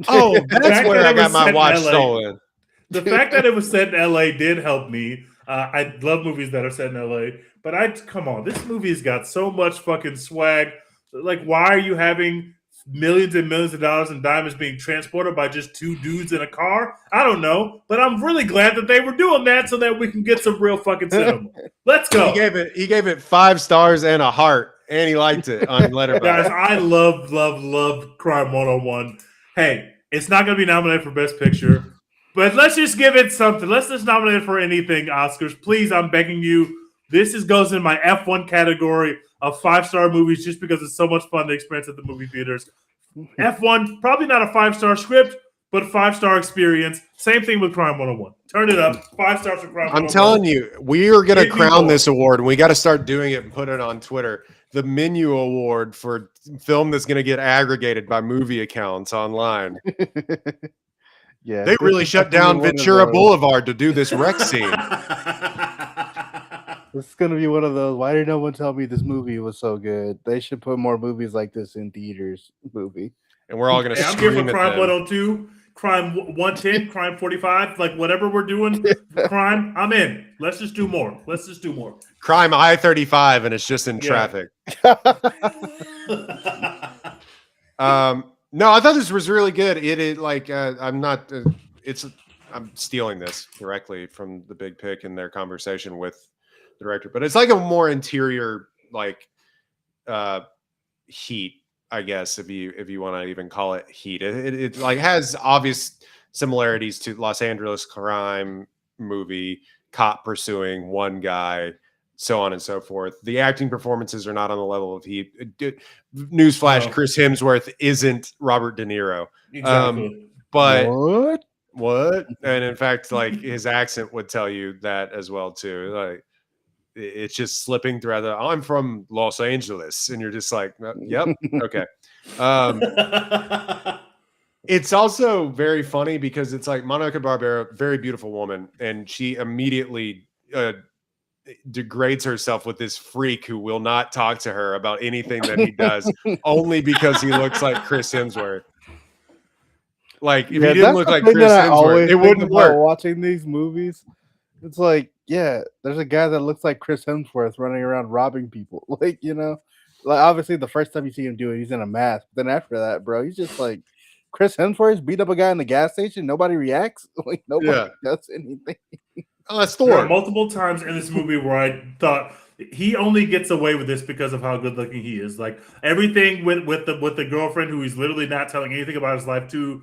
Oh, that's where I got my watch stolen. The fact that it was set in LA did help me. I love movies that are set in LA, but come on, this movie's got so much fucking swag. Like, why are you having millions and millions of dollars in diamonds being transported by just 2 dudes in a car? I don't know, but I'm really glad that they were doing that so that we can get some real fucking cinema. Let's go. He gave it 5 stars and a heart, and he liked it on Letterboxd. Guys, I love Crime 101. Hey, it's not going to be nominated for Best Picture, but let's just give it something. Let's just nominate it for anything, Oscars. Please, I'm begging you. This goes in my F1 category of 5-star movies just because it's so much fun to experience at the movie theaters. F1, probably not a 5-star script, but a 5-star experience. Same thing with Crime 101. Turn it up. 5 stars for Crime 101. I'm telling you, we are going to crown this award, and we got to start doing it and put it on Twitter. The Menu Award for film that's going to get aggregated by movie accounts online. Yeah, they really shut down Ventura Boulevard to do this wreck scene. This is going to be one of those, why did no one tell me this movie was so good? They should put more movies like this in theaters. And we're all going to I'm here for Crime 102. crime 110, crime 45, like whatever we're doing, crime, I'm in. Let's just do more. Let's just do more. Crime I-35 and it's just in Yeah. traffic. No, I thought this was really good. It is like I'm not. I'm stealing this directly from the Big Pick in their conversation with the director, but it's like a more interior like heat, I guess, if you want to even call it heat. It like has obvious similarities to Los Angeles crime movie, cop pursuing one guy, so on and so forth. The acting performances are not on the level of Heat. Newsflash: No. Chris Hemsworth isn't Robert De Niro. Exactly. But what? And in fact, like his accent would tell you that as well too. Like it's just slipping throughout the. I'm from Los Angeles, and you're just like, yep, okay. It's also very funny because it's like Monica Barbera, very beautiful woman, and she immediately degrades herself with this freak who will not talk to her about anything that he does, only because he looks like Chris Hemsworth. Like if he didn't look like Chris Hemsworth, it wouldn't work. Watching these movies, it's like, yeah, there's a guy that looks like Chris Hemsworth running around robbing people. Like, you know, like obviously the first time you see him do it, he's in a mask. But then after that, bro, he's just like Chris Hemsworth beat up a guy in the gas station. Nobody reacts. Like nobody does anything. Oh, that's Thor. There are multiple times in this movie where I thought he only gets away with this because of how good looking he is. Like everything with the girlfriend who he's literally not telling anything about his life to.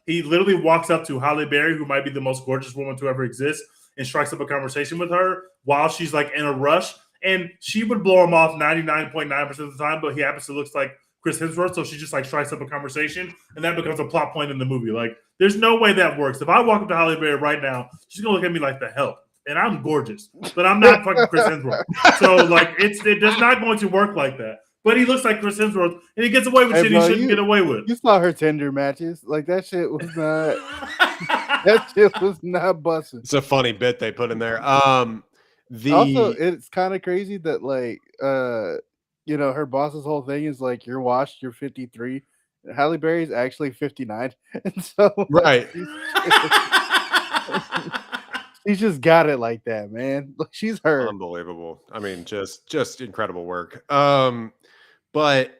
He literally walks up to Halle Berry, who might be the most gorgeous woman to ever exist, and strikes up a conversation with her while she's like in a rush. And she would blow him off 99.9% of the time, but he happens to look like Chris Hemsworth, so she just like strikes up a conversation, and that becomes a plot point in the movie. Like, there's no way that works. If I walk up to Halle Berry right now, she's gonna look at me like the Help, and I'm gorgeous, but I'm not fucking Chris Hemsworth. So like, it's not going to work like that. But he looks like Chris Hemsworth, and he gets away with shit he shouldn't get away with. You saw her Tinder matches, like that shit was not. That shit was not busting. It's a funny bit they put in there. Also, it's kind of crazy that like you know, her boss's whole thing is like, you're washed, you're 53. Halle Berry's actually 59, and so right. She's just got it like that, man. She's her. Unbelievable. I mean, just incredible work. But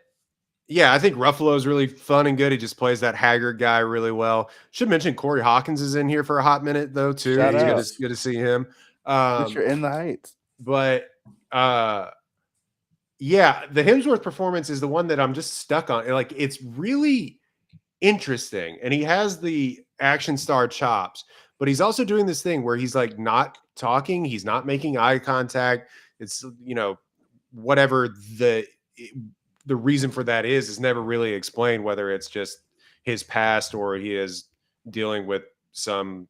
yeah, I think Ruffalo is really fun and good. He just plays that haggard guy really well. Should mention Corey Hawkins is in here for a hot minute though too. It's good to see him. You're in the Heights. But yeah, the Hemsworth performance is the one that I'm just stuck on. Like, it's really interesting, and he has the action star chops, but he's also doing this thing where he's like not talking, he's not making eye contact. It's, you know, whatever the reason for that is never really explained, whether it's just his past or he is dealing with some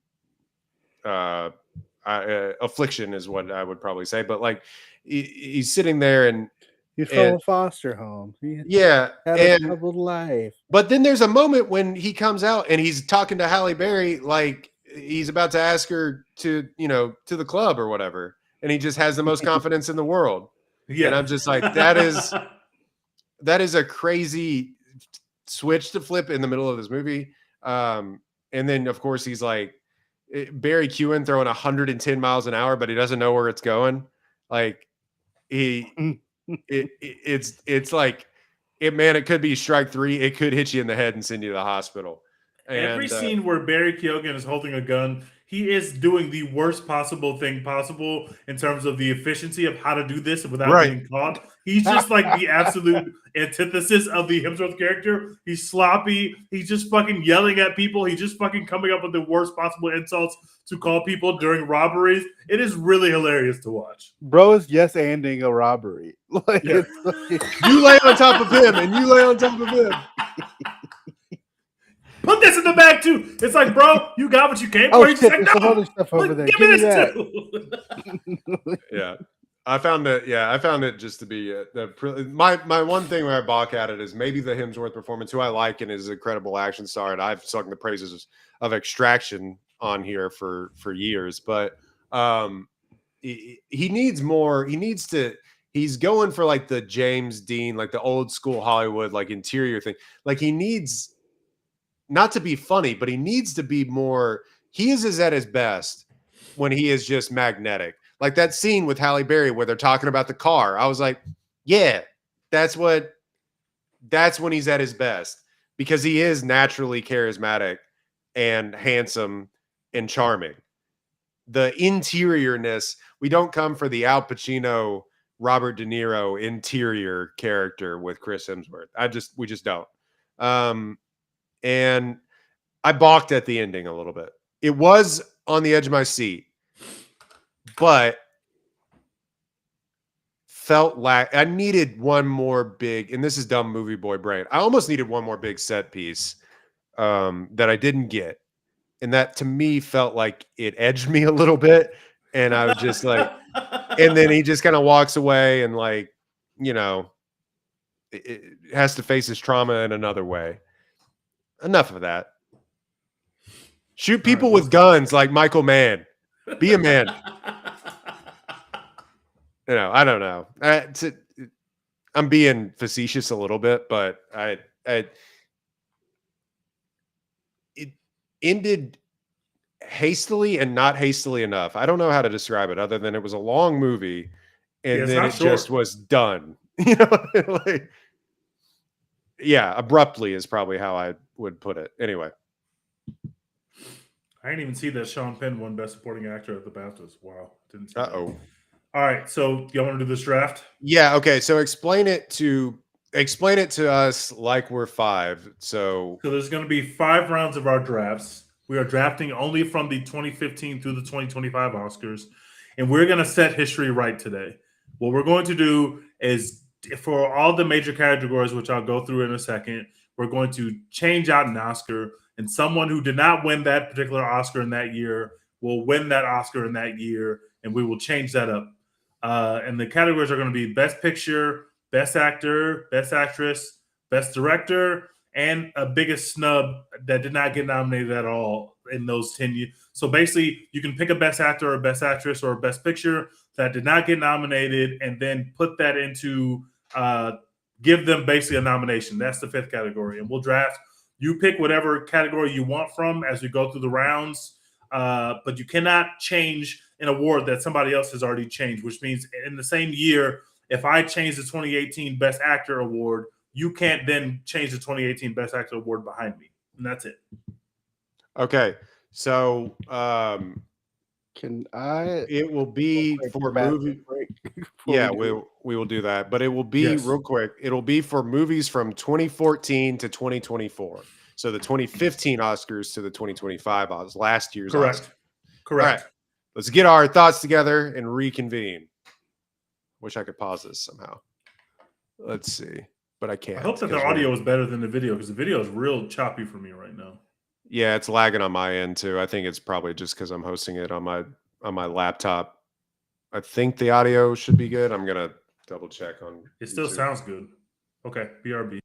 affliction is what I would probably say. But like he's sitting there and he's from a foster home. He had a troubled life. But then there's a moment when he comes out and he's talking to Halle Berry like he's about to ask her to, you know, to the club or whatever. And he just has the most confidence in the world. Yeah. And I'm just like, that is a crazy switch to flip in the middle of this movie. And then of course he's like Barry Keoghan throwing 110 miles an hour, but he doesn't know where it's going. Like it's like it could be strike three. It could hit you in the head and send you to the hospital. And, every scene where Barry Keoghan is holding a gun, he is doing the worst possible thing possible in terms of the efficiency of how to do this without being caught. He's just like the absolute antithesis of the Hemsworth character. He's sloppy. He's just fucking yelling at people. He's just fucking coming up with the worst possible insults to call people during robberies. It is really hilarious to watch. Bro is yes-anding a robbery. Like, yeah. You lay on top of him, and you lay on top of him. Put this in the bag too. It's like, bro, you got what you came for. Shit, there's some other stuff over there. Give me this too. Yeah, I found it. Yeah, I found it just to be my one thing where I balk at it is maybe the Hemsworth performance, who I like and is an incredible action star, and I've sung the praises of Extraction on here for years, but he needs more. He needs to. He's going for like the James Dean, like the old school Hollywood, like interior thing. Like he needs not to be funny, but he needs to be more. He is at his best when he is just magnetic. Like that scene with Halle Berry where they're talking about the car. I was like, yeah, that's when he's at his best because he is naturally charismatic and handsome and charming. The interiorness, we don't come for the Al Pacino, Robert De Niro interior character with Chris Hemsworth. We just don't. And I balked at the ending a little bit. It was on the edge of my seat, but felt like I needed one more big, and this is dumb movie boy brain. I almost needed one more big set piece that I didn't get. And that to me felt like it edged me a little bit. And I was just like, and then he just kind of walks away and like, you know, it has to face his trauma in another way. Enough of that. Shoot people with guns like Michael Mann. Be a man. You know, I don't know. I'm being facetious a little bit, but it ended hastily and not hastily enough. I don't know how to describe it other than it was a long movie and then it just was done. You know, like, yeah, abruptly is probably how I would put it. Anyway. I didn't even see that Sean Penn won Best Supporting Actor at the BAFTAs. Wow. Didn't see that. Uh-oh. All right. So y'all want to do this draft? Yeah, okay. So explain it to us like we're 5. So there's going to be 5 rounds of our drafts. We are drafting only from the 2015 through the 2025 Oscars, and we're going to set history right today. What we're going to do is for all the major categories, which I'll go through in a second, we're going to change out an Oscar, and someone who did not win that particular Oscar in that year will win that Oscar in that year, and we will change that up. And the categories are going to be Best Picture, Best Actor, Best Actress, Best Director, and a biggest snub that did not get nominated at all in those 10 years. So basically, you can pick a Best Actor or Best Actress or Best Picture that did not get nominated and then put that into give them basically a nomination. That's the 5th category. And we'll draft. You pick whatever category you want from as we go through the rounds, but you cannot change an award that somebody else has already changed, which means in the same year, if I change the 2018 Best Actor Award, you can't then change the 2018 Best Actor Award behind me. And that's it. Okay. So can I it will be for movie yeah, we will do that. But it will be real quick. It'll be for movies from 2014 to 2024. So the 2015 Oscars to the 2025 Oscars, last year's Oscars. Correct. All right. Let's get our thoughts together and reconvene. Wish I could pause this somehow. Let's see. But I can't. I hope that the audio is better than the video because the video is real choppy for me right now. Yeah, it's lagging on my end too. I think it's probably just because I'm hosting it on my laptop. I think the audio should be good. I'm gonna double check on. It still sounds good. Okay, BRB.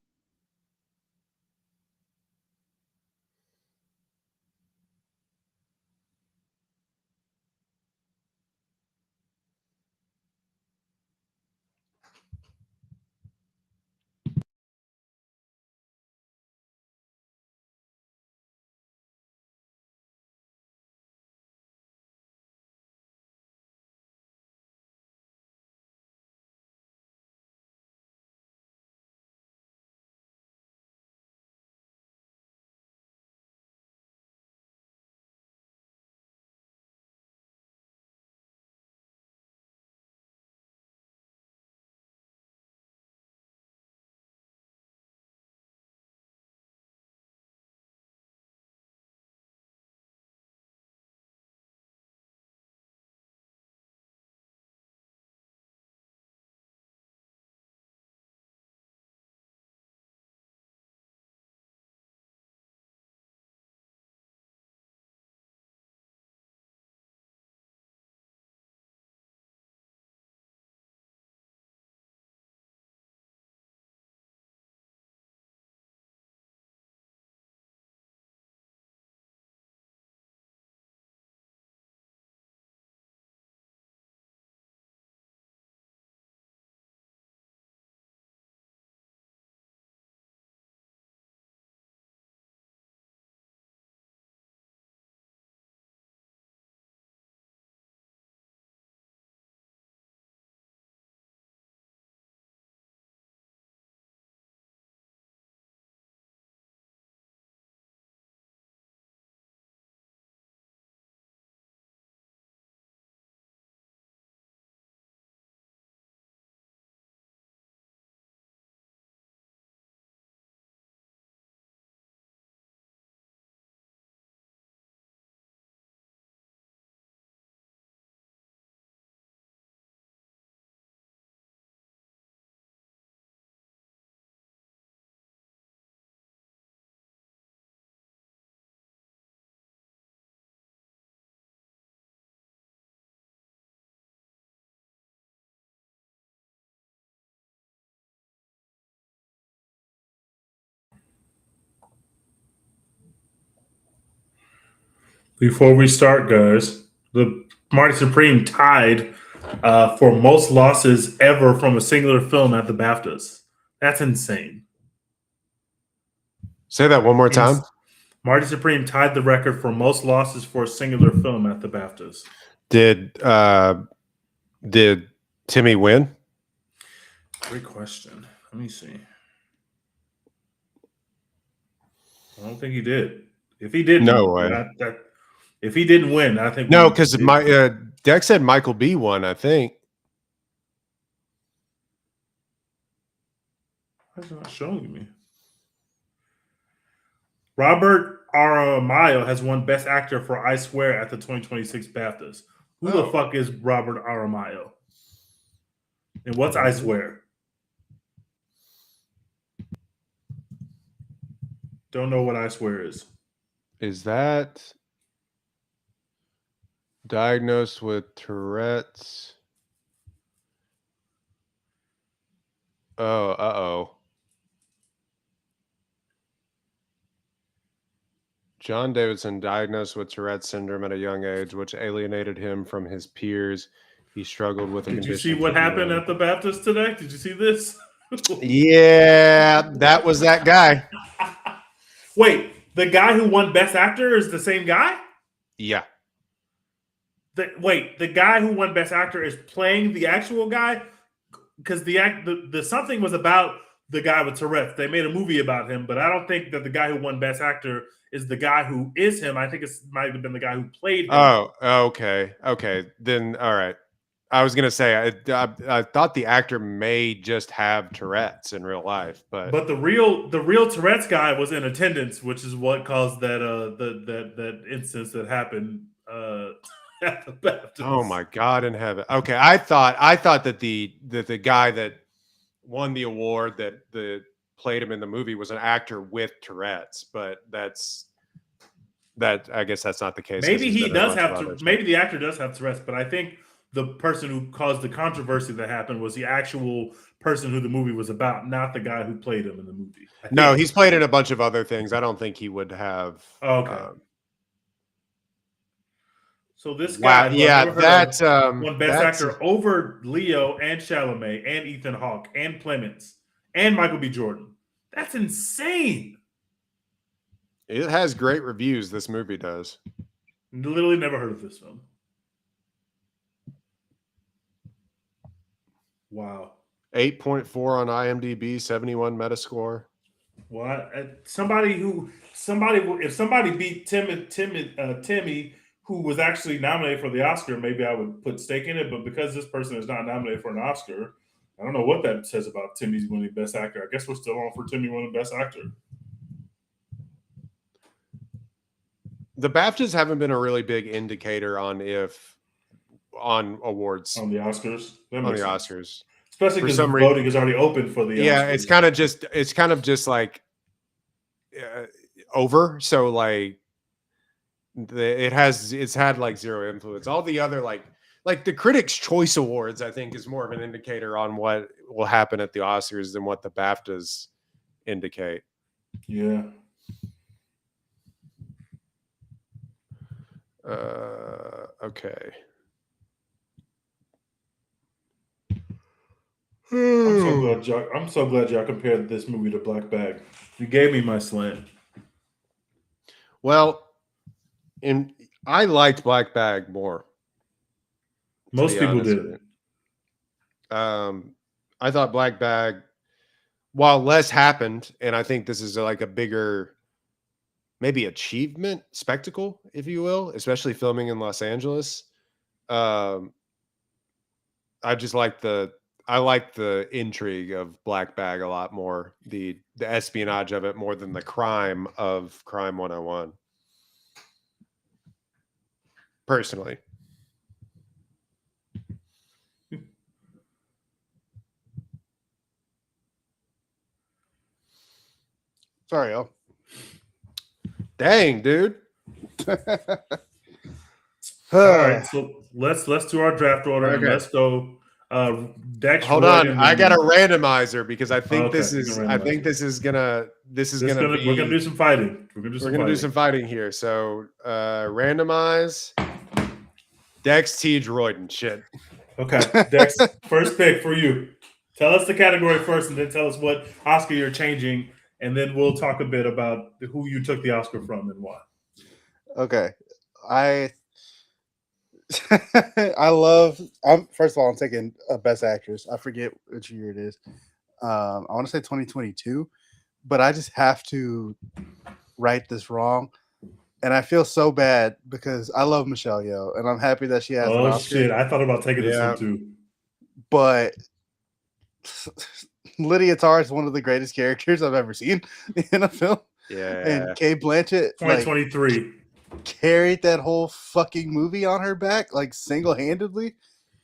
Before we start, guys, the Marty Supreme tied for most losses ever from a singular film at the BAFTAs. That's insane. Say that one more time. Marty Supreme tied the record for most losses for a singular film at the BAFTAs. Did Timmy win? Great question. Let me see. I don't think he did. If he didn't, No way. If he didn't win, I think No, because my Dex said Michael B won, I think. Why is it not showing me? Robert Aramayo has won Best Actor for I Swear at the 2026 BAFTAs. Who the fuck is Robert Aramayo? And what's I Swear? Don't know what I Swear is. Is that diagnosed with Tourette's? Oh, uh-oh. John Davidson diagnosed with Tourette's syndrome at a young age, which alienated him from his peers. He struggled with a condition. Did you see what happened at the BAFTAs today? Did you see this? Yeah, that was that guy. Wait, the guy who won Best Actor is the same guy? Yeah. The guy who won Best Actor is playing the actual guy? Because the something was about the guy with Tourette's. They made a movie about him, but I don't think that the guy who won Best Actor is the guy who is him. I think it might have been the guy who played him. Oh, okay. Okay. Then, all right. I was going to say, I thought the actor may just have Tourette's in real life, but the real Tourette's guy was in attendance, which is what caused that that instance that happened at the BAFTAs. Oh my God in heaven. Okay. I thought that the guy that won the award that played him in the movie was an actor with Tourette's, but I guess that's not the case. Maybe he does have maybe the actor does have Tourette's, but I think the person who caused the controversy that happened was the actual person who the movie was about, not the guy who played him in the movie. No, he's played in a bunch of other things. I don't think he would have. Okay. So this guy, won Best Actor over Leo and Chalamet and Ethan Hawke and Clements and Michael B. Jordan. That's insane. It has great reviews. This movie does. Literally never heard of this film. Wow. 8.4 on IMDb, 71 Metascore. Well, if somebody beat Timmy, who was actually nominated for the Oscar, maybe I would put stake in it. But because this person is not nominated for an Oscar, I don't know what that says about Timmy's winning Best Actor. I guess we're still on for Timmy winning Best Actor. The BAFTAs haven't been a really big indicator on awards on the Oscars. Oscars, especially because the voting is already open for the yeah. Oscars. It's kind of just like over. So like it's had like zero influence. All the other like the Critics' Choice Awards, I think, is more of an indicator on what will happen at the Oscars than what the BAFTAs indicate. Yeah. Okay. I'm so glad y'all compared this movie to Black Bag. You gave me my slant. Well, I liked Black Bag more. Most people did. I thought Black Bag, while less happened, and I think this is like a bigger maybe achievement, spectacle, if you will, especially filming in Los Angeles. I like the intrigue of Black Bag a lot more, the espionage of it more than the crime of Crime 101. Personally. Sorry, y'all. Dang, dude. All right, so let's do our draft order and let's go Dex, Hold Roy, on, and I got then a randomizer because I think okay, you can randomize. this is gonna be. We're gonna do some fighting. We're We're gonna do some fighting here. So randomize. Dex T. Droiden. Shit. Okay, Dex, first pick for you. Tell us the category first, and then tell us what Oscar you're changing, and then we'll talk a bit about who you took the Oscar from and why. Okay, I I love. First of all, I'm taking Best Actress. I forget which year it is. I want to say 2022, but I just have to right this wrong, and I feel so bad because I love Michelle Yeoh, and I'm happy that she has an Oh Oscar. shit! I thought about taking this Yeah. one too. But Lydia Tarr is one of the greatest characters I've ever seen in a film. Yeah. And Kate Blanchett, like, 2023. carried that whole fucking movie on her back, like single-handedly,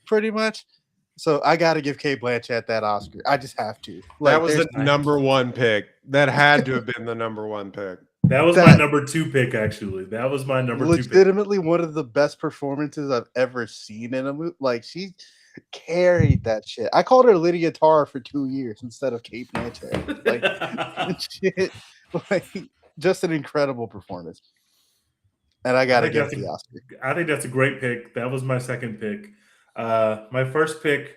pretty much. So I got to give Kate Blanchett that Oscar. I just have to. Like, That was the there's- number one pick. That had to have been the number one pick. That was my number 2 pick, actually. That was my number 2 pick. Legitimately one of the best performances I've ever seen in a movie. Like, she carried that shit. I called her Lydia Tarr for 2 years instead of Kate Blanchett. Like, shit. Like, just an incredible performance. And I got to give the Oscar. I think that's a great pick. That was my second pick. My first pick,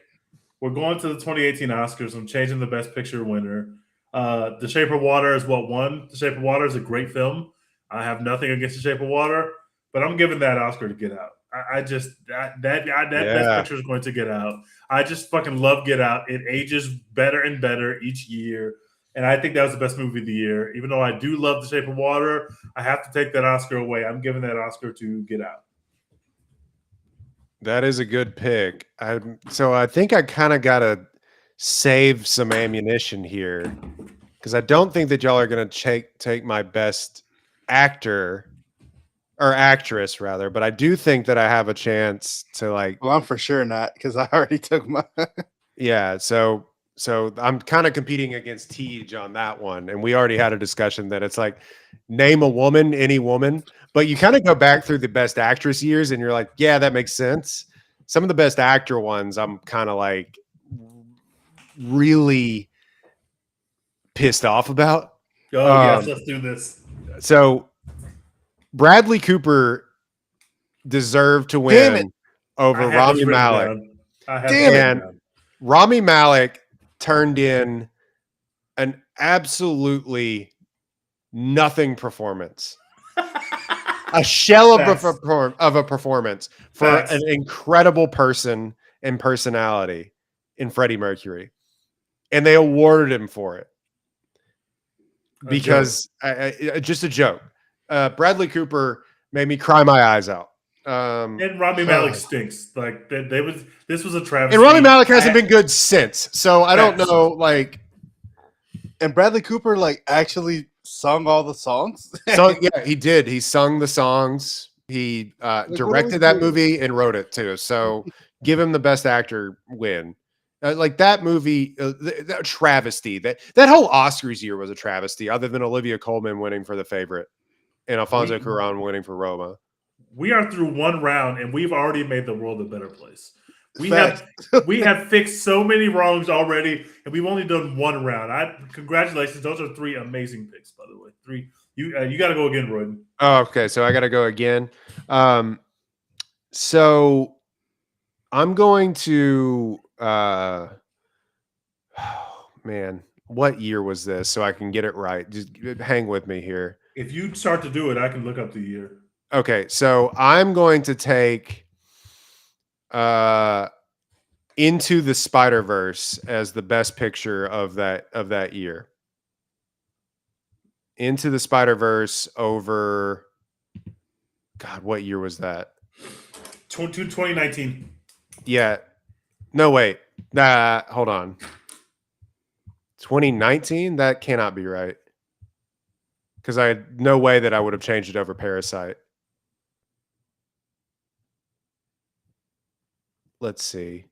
we're going to the 2018 Oscars. I'm changing the Best Picture winner. The Shape of Water is what won. The Shape of Water is a great film. I have nothing against The Shape of Water, but I'm giving that Oscar to Get Out. That Best Picture is going to Get Out. I just fucking love Get Out. It ages better and better each year. And I think that was the best movie of the year. Even though I do love The Shape of Water, I have to take that Oscar away. I'm giving that Oscar to Get Out. That is a good pick. So I think I kind of got to save some ammunition here because I don't think that y'all are going to take my best actor or actress rather, but I do think that I have a chance to like. Well, I'm for sure not because I already took my. Yeah. So I'm kind of competing against Tej on that one. And we already had a discussion that it's like name a woman, any woman, but you kind of go back through the best actress years and you're like, yeah, that makes sense. Some of the best actor ones, I'm kind of like really pissed off about. Oh, yes, let's do this. So Bradley Cooper deserved to win over Rami Malek. And Rami Malek turned in an absolutely nothing performance. A shell of a performance for an incredible person and personality in Freddie Mercury. And they awarded him for it. Because just a joke. Bradley Cooper made me cry my eyes out. And Rami Malek stinks. Like this was a travesty. And Rami Malek hasn't been good since. So I don't know, like. And Bradley Cooper like actually sung all the songs. So yeah, he did. He sung the songs. He directed that movie and wrote it too. So give him the best actor win. Like that movie, that travesty. That whole Oscars year was a travesty. Other than Olivia Colman winning for The Favorite and Alfonso Cuarón winning for Roma. We are through one round, and we've already made the world a better place. We have fixed so many wrongs already, and we've only done one round. Congratulations. Those are 3 amazing picks, by the way. 3. You got to go again, Royden. Oh, okay. So I got to go again. So I'm going to. Man, what year was this? So I can get it right. Just hang with me here. If you start to do it, I can look up the year. Okay, so I'm going to take Into the Spider-Verse as the best picture of that year. Into the Spider-Verse over God, what year was that? 2019. Yeah. No, wait. Hold on. 2019? That cannot be right. Because I had no way that I would have changed it over Parasite. Let's see.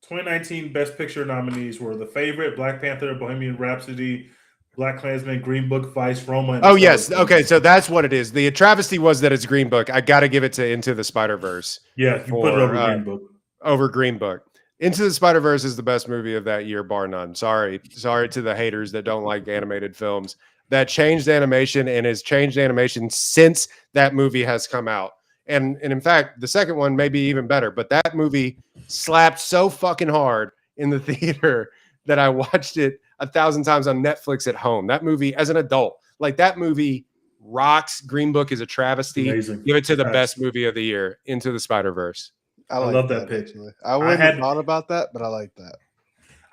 2019 Best Picture nominees were The Favorite, Black Panther, Bohemian Rhapsody, Black Klansman, Green Book, Vice, Roma. And Oh A Star yes, Is Born. okay, so that's what it is. The travesty was that it's Green Book. I got to give it to Into the Spider-Verse Yeah, you put it over Green Book. over Green Book. Into the Spider-Verse is the best movie of that year, bar none. Sorry to the haters that don't like animated films. That changed animation and has changed animation since that movie has come out. And in fact, the second one may be even better. But that movie slapped so fucking hard in the theater that I watched it 1,000 times on Netflix at home. That movie, as an adult, like that movie rocks. Green Book is a travesty. Amazing. Give it to the Facts. best movie of the year, Into the Spider-Verse. I like love that pick. Actually. I wouldn't have thought about that, but I like that.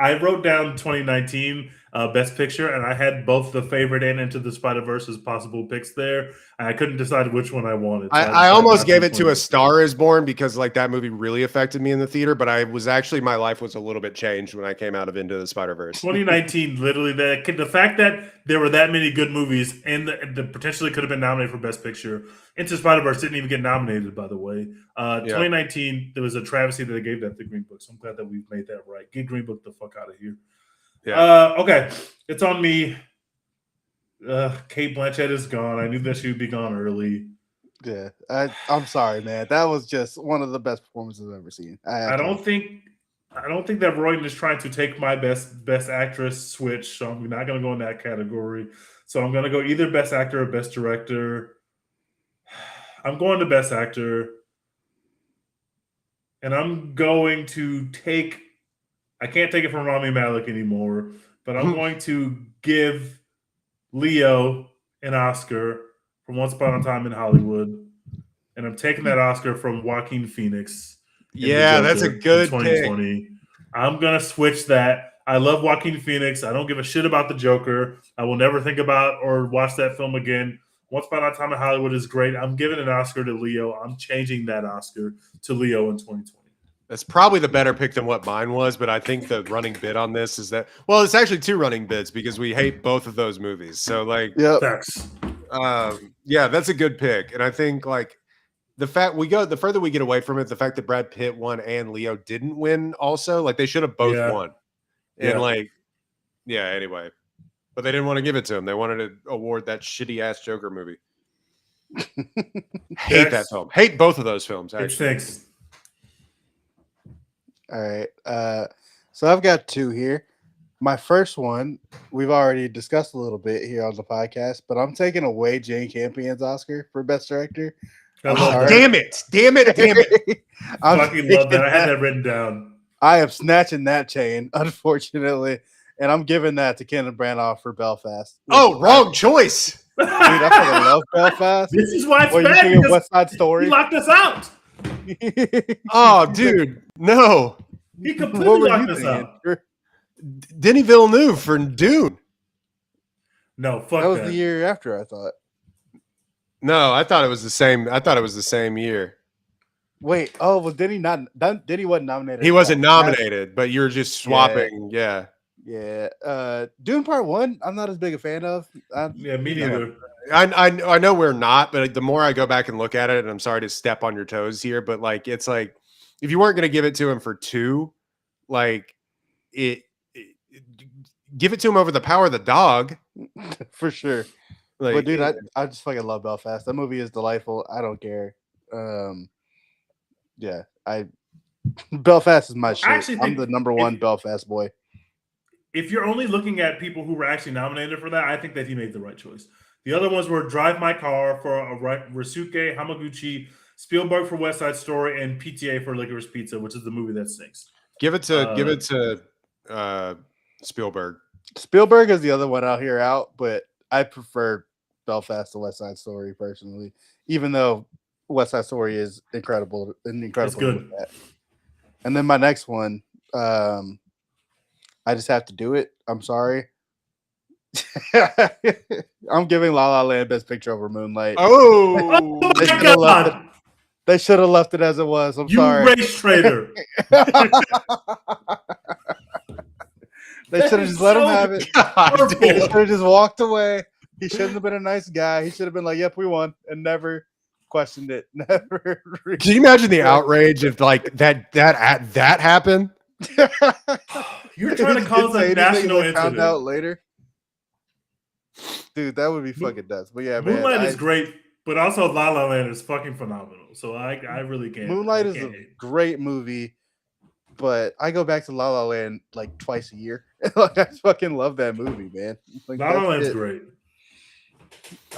I wrote down 2019 Best Picture, and I had both The Favorite and Into the Spider-Verse as possible picks there. And I couldn't decide which one I wanted. So I almost gave it to A Star Is Born because like that movie really affected me in the theater, but I was actually, my life was a little bit changed when I came out of Into the Spider-Verse. 2019, literally, the fact that there were that many good movies and the potentially could have been nominated for Best Picture. Into Spider-Verse didn't even get nominated, by the way. 2019, there was a travesty that they gave that to Green Book, so I'm glad that we've made that right. Get Green Book the fuck out of here. Yeah. Okay, it's on me. Kate Blanchett is gone. I knew that she would be gone early. Yeah, I'm sorry, man. That was just one of the best performances I've ever seen. I don't think that Royden is trying to take my best actress switch, so I'm not going to go in that category. So I'm going to go either Best Actor or Best Director. I'm going to Best Actor, and I'm going to take. I can't take it from Rami Malek anymore, but I'm going to give Leo an Oscar for Once Upon a Time in Hollywood, and I'm taking that Oscar from Joaquin Phoenix. Yeah, that's a good 2020. Pick. I'm gonna switch that. I love Joaquin Phoenix. I don't give a shit about the Joker. I will never think about or watch that film again. Once Upon a Time in Hollywood is great. I'm giving an Oscar to Leo. I'm changing that Oscar to Leo in 2020. That's probably the better pick than what mine was, but I think the running bit on this is that, well, it's actually two running bits because we hate both of those movies. So like, Facts. Yeah, that's a good pick. And I think like the further we get away from it, the fact that Brad Pitt won and Leo didn't win also, like they should have both won. And anyway, but they didn't want to give it to him. They wanted to award that shitty ass Joker movie. Hate that film. Hate both of those films. Actually. It stinks. All right. So I've got two here. My first one, we've already discussed a little bit here on the podcast, but I'm taking away Jane Campion's Oscar for Best Director. Damn it. I fucking love that. I had that written down. I am snatching that chain, unfortunately, and I'm giving that to Kenneth Branagh for Belfast. Oh, wrong choice. Dude, I fucking love Belfast. This is why it's Or bad. you think of West Side Story? He locked us out. Oh, dude, no. He completely locked us out. Denis Villeneuve for Dune. No, fuck that was the year after, I thought. No, I thought it was the same. I thought it was the same year. Wait, was Denny not? Denny wasn't nominated. He wasn't nominated, but you're just swapping. Yeah. Dune Part 1, I'm not as big a fan of. Me neither. I know we're not, but the more I go back and look at it, and I'm sorry to step on your toes here, but like it's like if you weren't going to give it to him for 2, like give it to him over The Power of the Dog for sure. Like, but dude, I just fucking love Belfast. That movie is delightful. I don't care. Belfast is my shit. I'm the number one Belfast boy. If you're only looking at people who were actually nominated for that, I think that he made the right choice. The other ones were Drive My Car for Ryusuke Hamaguchi, Spielberg for West Side Story, and PTA for Licorice Pizza, which is the movie that stinks. Give it to Spielberg. Spielberg is the other one out here out, but I prefer Belfast to West Side Story personally, even though West Side Story is incredible. It's good. And then my next one, I just have to do it. I'm sorry. I'm giving La La Land Best Picture over Moonlight. Oh, they should have left it as it was. I'm sorry. You race traitor. They should have just let him have it. They should have just walked away. He shouldn't have been a nice guy. He should have been like, "Yep, we won," and never questioned it. Never. Can you imagine the outrage if like that happened? You're trying to cause a national incident. Found out later. Dude, that would be fucking nuts. But yeah, man, Moonlight is great, but also La La Land is fucking phenomenal. So I really can't. Moonlight I is can't a hate. great movie, but I go back to La La Land like twice a year. Like I fucking love that movie, man. Like La La that's Land's it. great.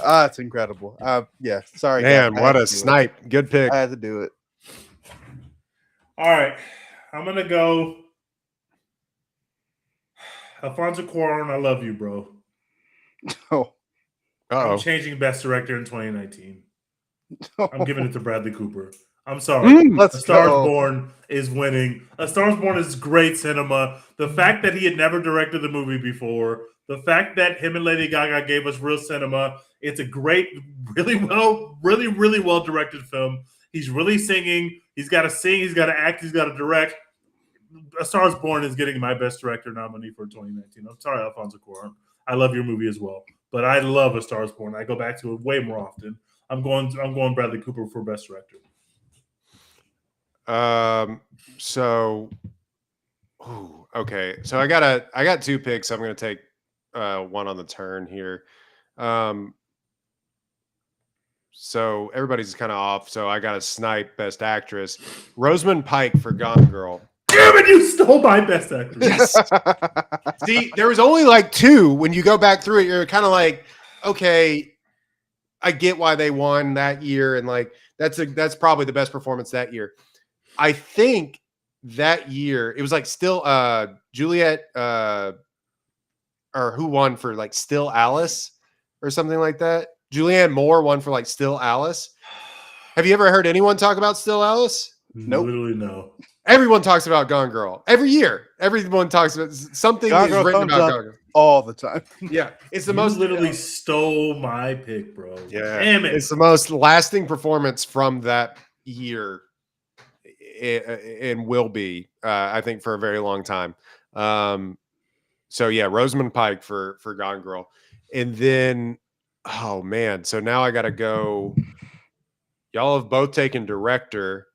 It's incredible. Yeah, sorry guys. Man, what a snipe. Good pick. I had to do it. All right, I'm gonna go. Alfonso Cuarón, I love you, bro. Oh, I'm Uh-oh. changing Best Director in 2019. I'm giving it to Bradley Cooper. I'm sorry. let's A Star is go. Born is winning. A Star is Born is great cinema. The fact that he had never directed the movie before, the fact that him and Lady Gaga gave us real cinema, it's a great, really well directed film. He's really singing. He's got to sing. He's got to act. He's got to direct. A Star is Born is getting my Best Director nominee for 2019. I'm sorry, Alfonso Cuarón. I love your movie as well, but I love A Star is Born. I go back to it way more often. I'm going Bradley Cooper for Best Director. Okay. So I got two picks. I'm gonna take one on the turn here. So everybody's kind of off. So I got to snipe Best Actress. Rosamund Pike for Gone Girl. Damn it, you stole my Best Actress. Yes. See, there was only like two. When you go back through it, you're kind of like, okay, I get why they won that year, and like that's probably the best performance that year. I think that year it was like still Juliet or who won for like Still Alice or something like that. Julianne Moore won for like Still Alice. Have you ever heard anyone talk about Still Alice? Nope. Literally no. Everyone talks about Gone Girl every year. Everyone talks about something Gone is Girl written comes about up Gone Girl. all the time. Yeah, it's the You most literally stole my pick, bro. Yeah, Damn it. it's the most lasting performance from that year, and will be, I think, for a very long time. So yeah, Rosamund Pike for Gone Girl, and then oh man, so now I got to go. Y'all have both taken director,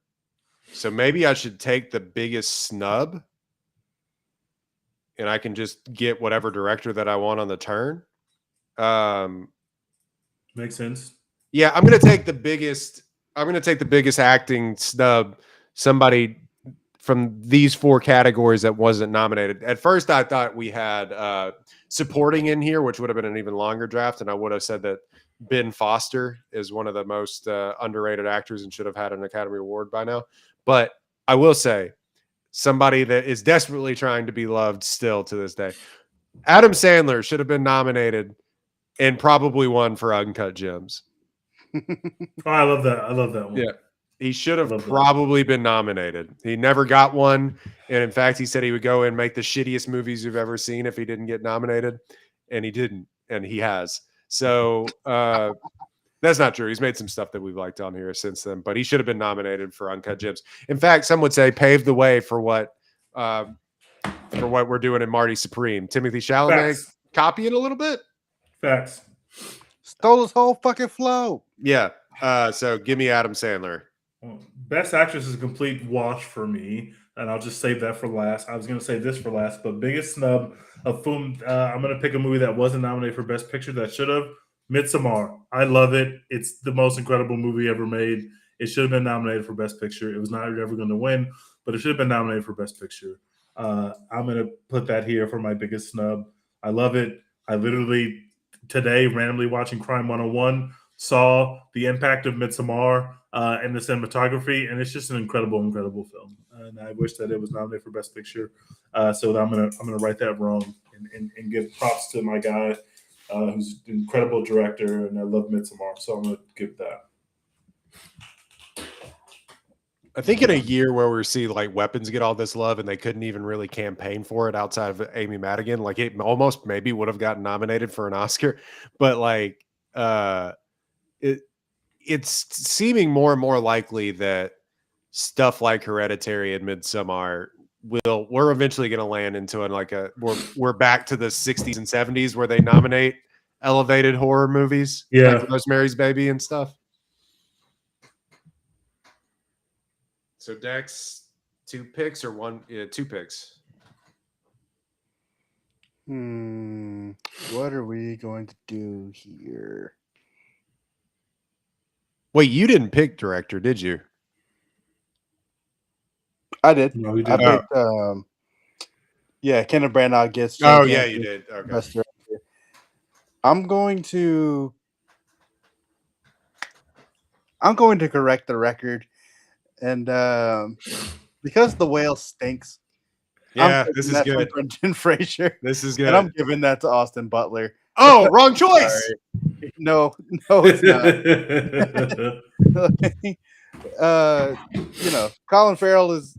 so maybe I should take the biggest snub, and I can just get whatever director that I want on the turn. Makes sense. Yeah, I'm gonna take the biggest acting snub. Somebody from these four categories that wasn't nominated. At first, I thought we had supporting in here, which would have been an even longer draft, and I would have said that Ben Foster is one of the most underrated actors and should have had an Academy Award by now. But I will say, somebody that is desperately trying to be loved still to this day, Adam Sandler should have been nominated and probably won for Uncut Gems. Oh, I love that. I love that one. Yeah. He should have probably been nominated. He never got one. And in fact, he said he would go and make the shittiest movies you've ever seen if he didn't get nominated. And he didn't. And he has. So that's not true. He's made some stuff that we've liked on here since then. But he should have been nominated for Uncut Gems. In fact, some would say paved the way for what we're doing in Marty Supreme. Timothy Chalamet copying a little bit. Facts. Stole his whole fucking flow. Yeah. So give me Adam Sandler. Best Actress is a complete wash for me, and I'll just save that for last. I was going to say this for last, but biggest snub of film. I'm going to pick a movie that wasn't nominated for Best Picture that should have. Midsommar. I love it. It's the most incredible movie ever made. It should have been nominated for Best Picture. It was not ever going to win, but it should have been nominated for Best Picture. I'm going to put that here for my biggest snub. I love it. I literally today, randomly watching Crime 101, saw the impact of Midsommar and the cinematography, and it's just an incredible film. And I wish that it was nominated for Best Picture. So I'm gonna right that wrong and give props to my guy, who's an incredible director, and I love Midsommar. So I'm gonna give that. I think in a year where we see like Weapons get all this love and they couldn't even really campaign for it outside of Amy Madigan, like it almost maybe would have gotten nominated for an Oscar, but like it's seeming more and more likely that stuff like Hereditary and Midsommar we're eventually going to land into we're back to the 60s and 70s where they nominate elevated horror movies, like Rosemary's Baby and stuff. So Dex, 2 picks or one? Yeah, 2 picks. I'm What are we going to do here? Wait, you didn't pick director, did you? No, he I didn't. picked Kenneth Branagh gets Oh, Jane yeah, you Campion did. Okay. Best Director. I'm going to correct the record, and because The Whale stinks, I'm Yeah, this taking is that from good. Brendan Fraser, This is and I'm good. giving that to Austin Butler. Oh, wrong choice. Sorry. No, it's not. Colin Farrell is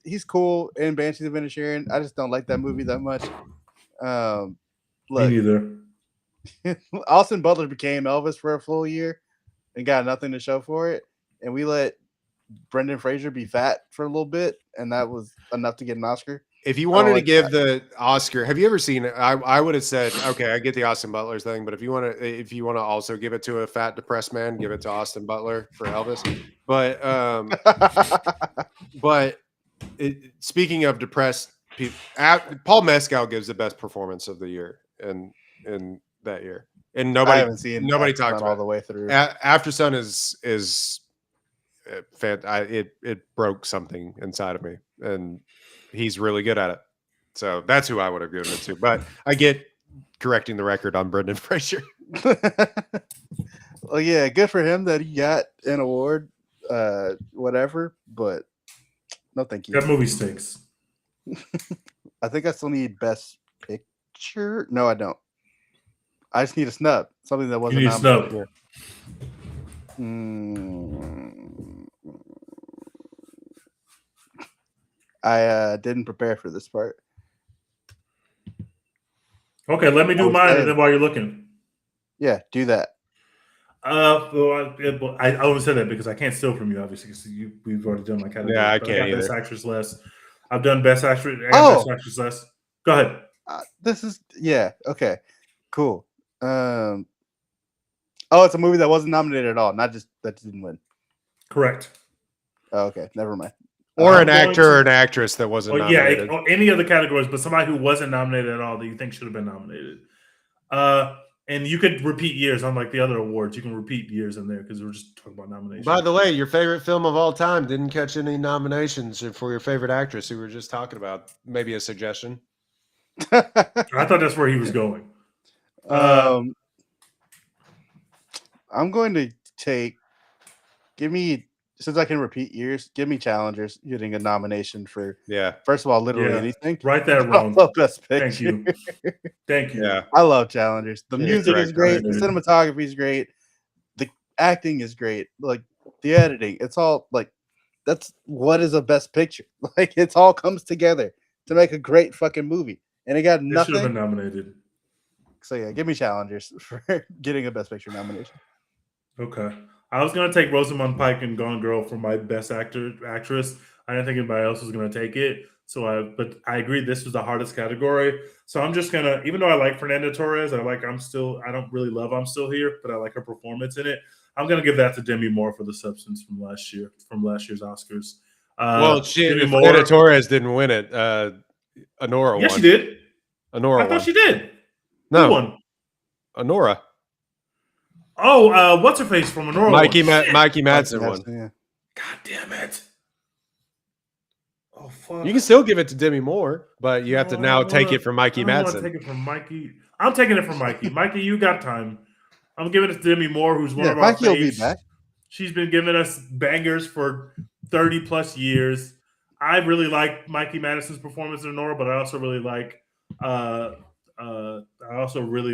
he's cool in Banshees of Inisherin. I just don't like that movie that much. Me Look, neither. Austin Butler became Elvis for a full year and got nothing to show for it, and we let Brendan Fraser be fat for a little bit, and that was enough to get an Oscar. If you I don't wanted to like give the Oscar, have you ever seen it? I would have said, okay, I get the Austin Butler thing, but if you want to also give it to a fat depressed man, give it to Austin Butler for Elvis. But speaking of depressed people, Paul Mescal gives the best performance of the year in that year, and I nobody haven't seen nobody After talked Sun about all the way through. After Sun is it broke something inside of me, and he's really good at it. So that's who I would have given it to. But I get correcting the record on Brendan Fraser. Well, yeah, good for him that he got an award, whatever. But no, thank you. That movie stinks. I think I still need Best Picture. No, I don't. I just need a snub, something that wasn't need a snub. nominated here. I didn't prepare for this part. Okay, let me do mine, and then while you're looking, yeah, do that. Well, I only said that because I can't steal from you, obviously, because we've already done my category. Yeah, I But can't got either. Best Actress less. I've done Best Actress and Oh! Best Actress less. Go ahead. This is okay, cool. It's a movie that wasn't nominated at all, not just that didn't win. Correct. Oh, okay, never mind. Or an actor or an actress that wasn't nominated. Yeah, any other categories, but somebody who wasn't nominated at all that you think should have been nominated. And you could repeat years, unlike the other awards. You can repeat years in there because we're just talking about nominations. By the way, your favorite film of all time didn't catch any nominations for your favorite actress who we were just talking about. Maybe a suggestion. I thought that's where he was going. I'm going to since I can repeat years, give me Challengers getting a nomination for first of all, literally anything. Right there, wrong. Best Picture. Thank you. Thank you. Yeah. I love Challengers. The music is great. The cinematography is great. The acting is great. Like the editing, it's all like that's what is a Best Picture. Like it's all comes together to make a great fucking movie, and it got nothing. Should have been nominated. So yeah, give me Challengers for getting a Best Picture nomination. Okay, I was gonna take Rosamund Pike and Gone Girl for my Best Actress. I didn't think anybody else was gonna take it. But I agree this was the hardest category. So I'm just gonna, even though I like Fernanda Torres, I don't really love I'm Still Here, but I like her performance in it. I'm gonna give that to Demi Moore for The Substance from last year's Oscars. Fernanda Torres didn't win it. Honora won. Yes, she did. Honora I thought she did. No. Who won? Honora. Oh, what's her face from Honora? Mikey Madsen won. Yeah. God damn it. Oh fuck! You can still give it to Demi Moore, but you have to now take it from Mikey Madsen. Take it from Mikey. I'm taking it from Mikey. Mikey, you got time. I'm giving it to Demi Moore, who's one of our Mikey will be back. She's been giving us bangers for 30 plus years. I really like Mikey Madison's performance in Nora, but I also really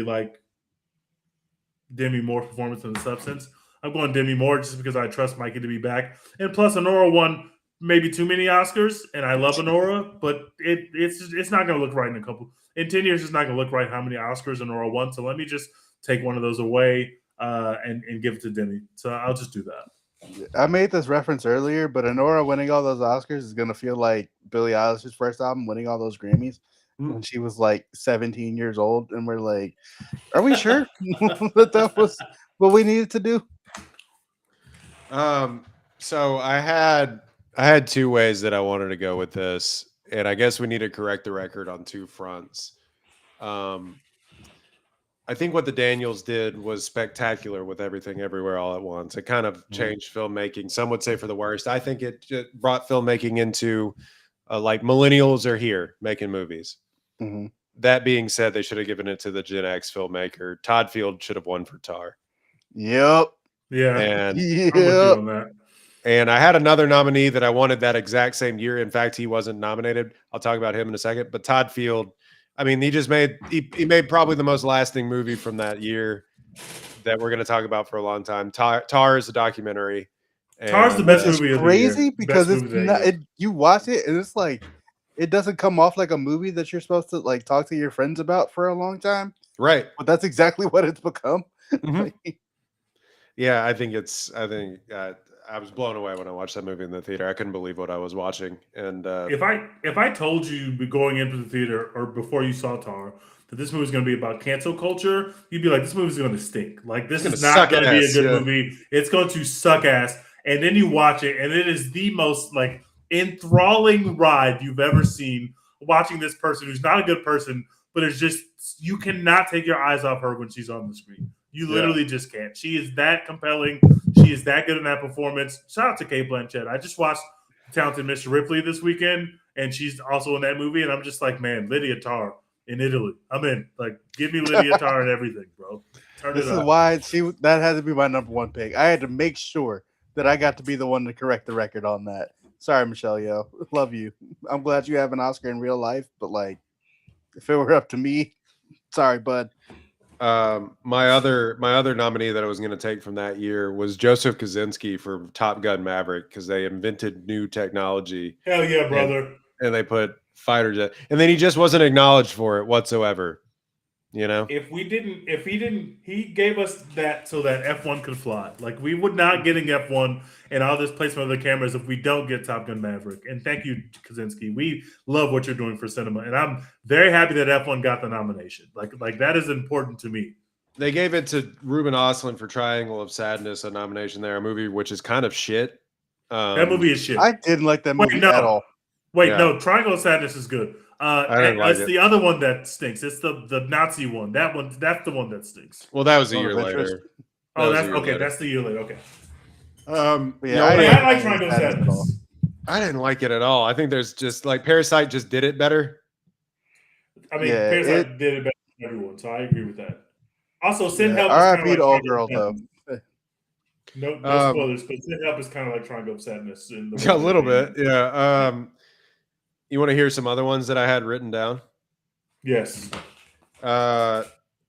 like Demi Moore's performance in The Substance. I'm going Demi Moore just because I trust Mikey to be back, and plus Honora won maybe too many Oscars, and I love Honora, but it's not going to look right in 10 years. It's not going to look right how many Oscars Honora won. So let me just take one of those away and give it to Demi. So I'll just do that. I made this reference earlier, but Honora winning all those Oscars is going to feel like Billie Eilish's first album winning all those Grammys when she was like 17 years old, and we're like, are we sure that was what we needed to do? So I had two ways that I wanted to go with this, and I guess we need to correct the record on two fronts. I think what the Daniels did was spectacular with Everything Everywhere All at Once. It kind of changed filmmaking. Some would say for the worst. I think it brought filmmaking into like millennials are here making movies. Mm-hmm. That being said, they should have given it to the Gen X filmmaker. Todd Field should have won for Tar. Yep. Yeah. And I'm with you on that. And I had another nominee that I wanted that exact same year. In fact, he wasn't nominated. I'll talk about him in a second. But Todd Field, I mean, he just made he made probably the most lasting movie from that year that we're going to talk about for a long time. Tar is a documentary. Tar's the best movie of the year. Crazy because Best it's movie of the not. year. You watch it and it's like it doesn't come off like a movie that you're supposed to like talk to your friends about for a long time. Right. But that's exactly what it's become. Mhm. Yeah, I think I was blown away when I watched that movie in the theater. I couldn't believe what I was watching. And If I told you going into the theater or before you saw Tar that this movie is going to be about cancel culture, you'd be like, this movie's going to stink. Like, this is not going to be a good movie. It's going to suck ass. And then you watch it, and it is the most like enthralling ride you've ever seen. Watching this person who's not a good person, but it's just you cannot take your eyes off her when she's on the screen. You literally just can't. She is that compelling. She is that good in that performance. Shout out to Kate Blanchett. I just watched Talented Mr. Ripley this weekend, and she's also in that movie. And I'm just like, man, Lydia Tarr in Italy. I'm in. Like, give me Lydia Tarr and everything, bro. This is why that had to be my number one pick. I had to make sure that I got to be the one to correct the record on that. Sorry, Michelle Yeoh. Love you. I'm glad you have an Oscar in real life, but like, if it were up to me, sorry, bud. My other nominee that I was going to take from that year was Joseph Kosinski for Top Gun Maverick because they invented new technology. Hell yeah, brother! And they put fighter jet, and then he just wasn't acknowledged for it whatsoever. You know, he gave us that so that F1 could fly. Like, we would not getting F1 and all this placement of the cameras if we don't get Top Gun Maverick. And thank you, Kosinski. We love what you're doing for cinema, and I'm very happy that F1 got the nomination. Like that is important to me. They gave it to Ruben Östlund for Triangle of Sadness, a nomination there, a movie which is kind of shit. That movie is shit. I didn't like that movie at all. No, Triangle of Sadness is good. It's the other one that stinks. It's the Nazi one. That's the one that stinks. Well, that was a year later. That's okay. That's the year later. Okay. I like Triangle of Sadness. I didn't like it at all. I think there's just like Parasite just did it better. I mean, Parasite did it better than everyone, so I agree with that. Also, Sin Help. R.I.P. to All Girls though. No spoilers, but Sin Help is kind of like Triangle of Sadness. A little bit, yeah. You want to hear some other ones that I had written down? Yes. I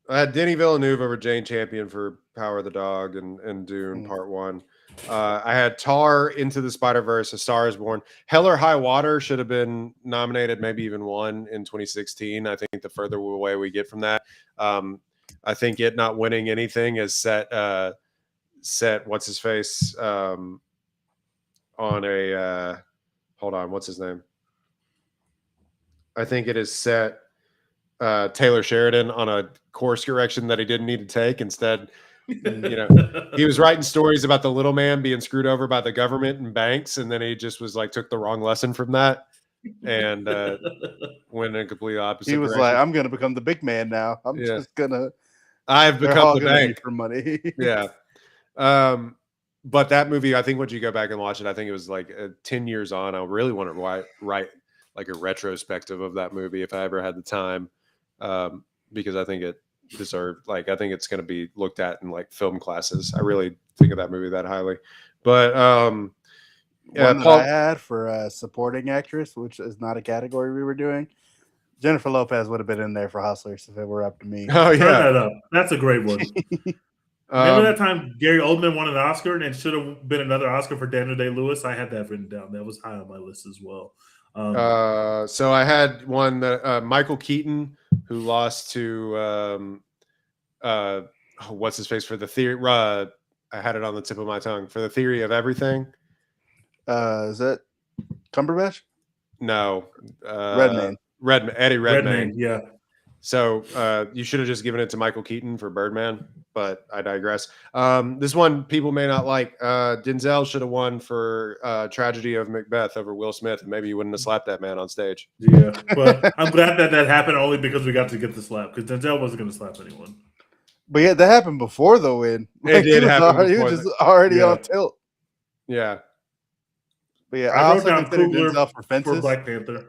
had Denis Villeneuve over Jane Champion for Power of the Dog and Dune Part 1. I had Tar, Into the Spider-Verse, A Star is Born. Hell or High Water should have been nominated, maybe even won in 2016. I think the further away we get from that, I think it not winning anything is set what's his face on a hold on, what's his name? I think it is set Taylor Sheridan on a course correction that he didn't need to take. Instead, he was writing stories about the little man being screwed over by the government and banks, and then he just was like took the wrong lesson from that and went in a completely opposite. He was direction. like, "I'm going to become the big man now. I'm just gonna. I've become the bank for money." Yeah. But that movie, I think, once you go back and watch it, I think it was like 10 years on. I really want to write like a retrospective of that movie if I ever had the time, because I think it deserved. Like, I think it's going to be looked at in like film classes. I really think of that movie that highly. But one that I had for supporting actress, which is not a category we were doing, Jennifer Lopez would have been in there for Hustlers if it were up to me. Oh yeah, turn that up. That's a great one. Remember that time Gary Oldman won an Oscar and it should have been another Oscar for Daniel Day-Lewis? I had that written down. That was high on my list as well. So I had one that Michael Keaton, who lost to what's his face for the theory. I had it on the tip of my tongue for the Theory of Everything. Is that Cumberbatch? No, Eddie Redmayne. Yeah. So you should have just given it to Michael Keaton for Birdman, but I digress. This one people may not like. Denzel should have won for Tragedy of Macbeth over Will Smith, and maybe you wouldn't have slapped that man on stage. Yeah, but I'm glad that happened only because we got to get the slap, because Denzel wasn't going to slap anyone. But yeah, that happened before the win. It did happen He before was just already Yeah. on tilt. Yeah. But yeah, I I wrote also down consider Coogler Denzel for for Fences. Black Panther.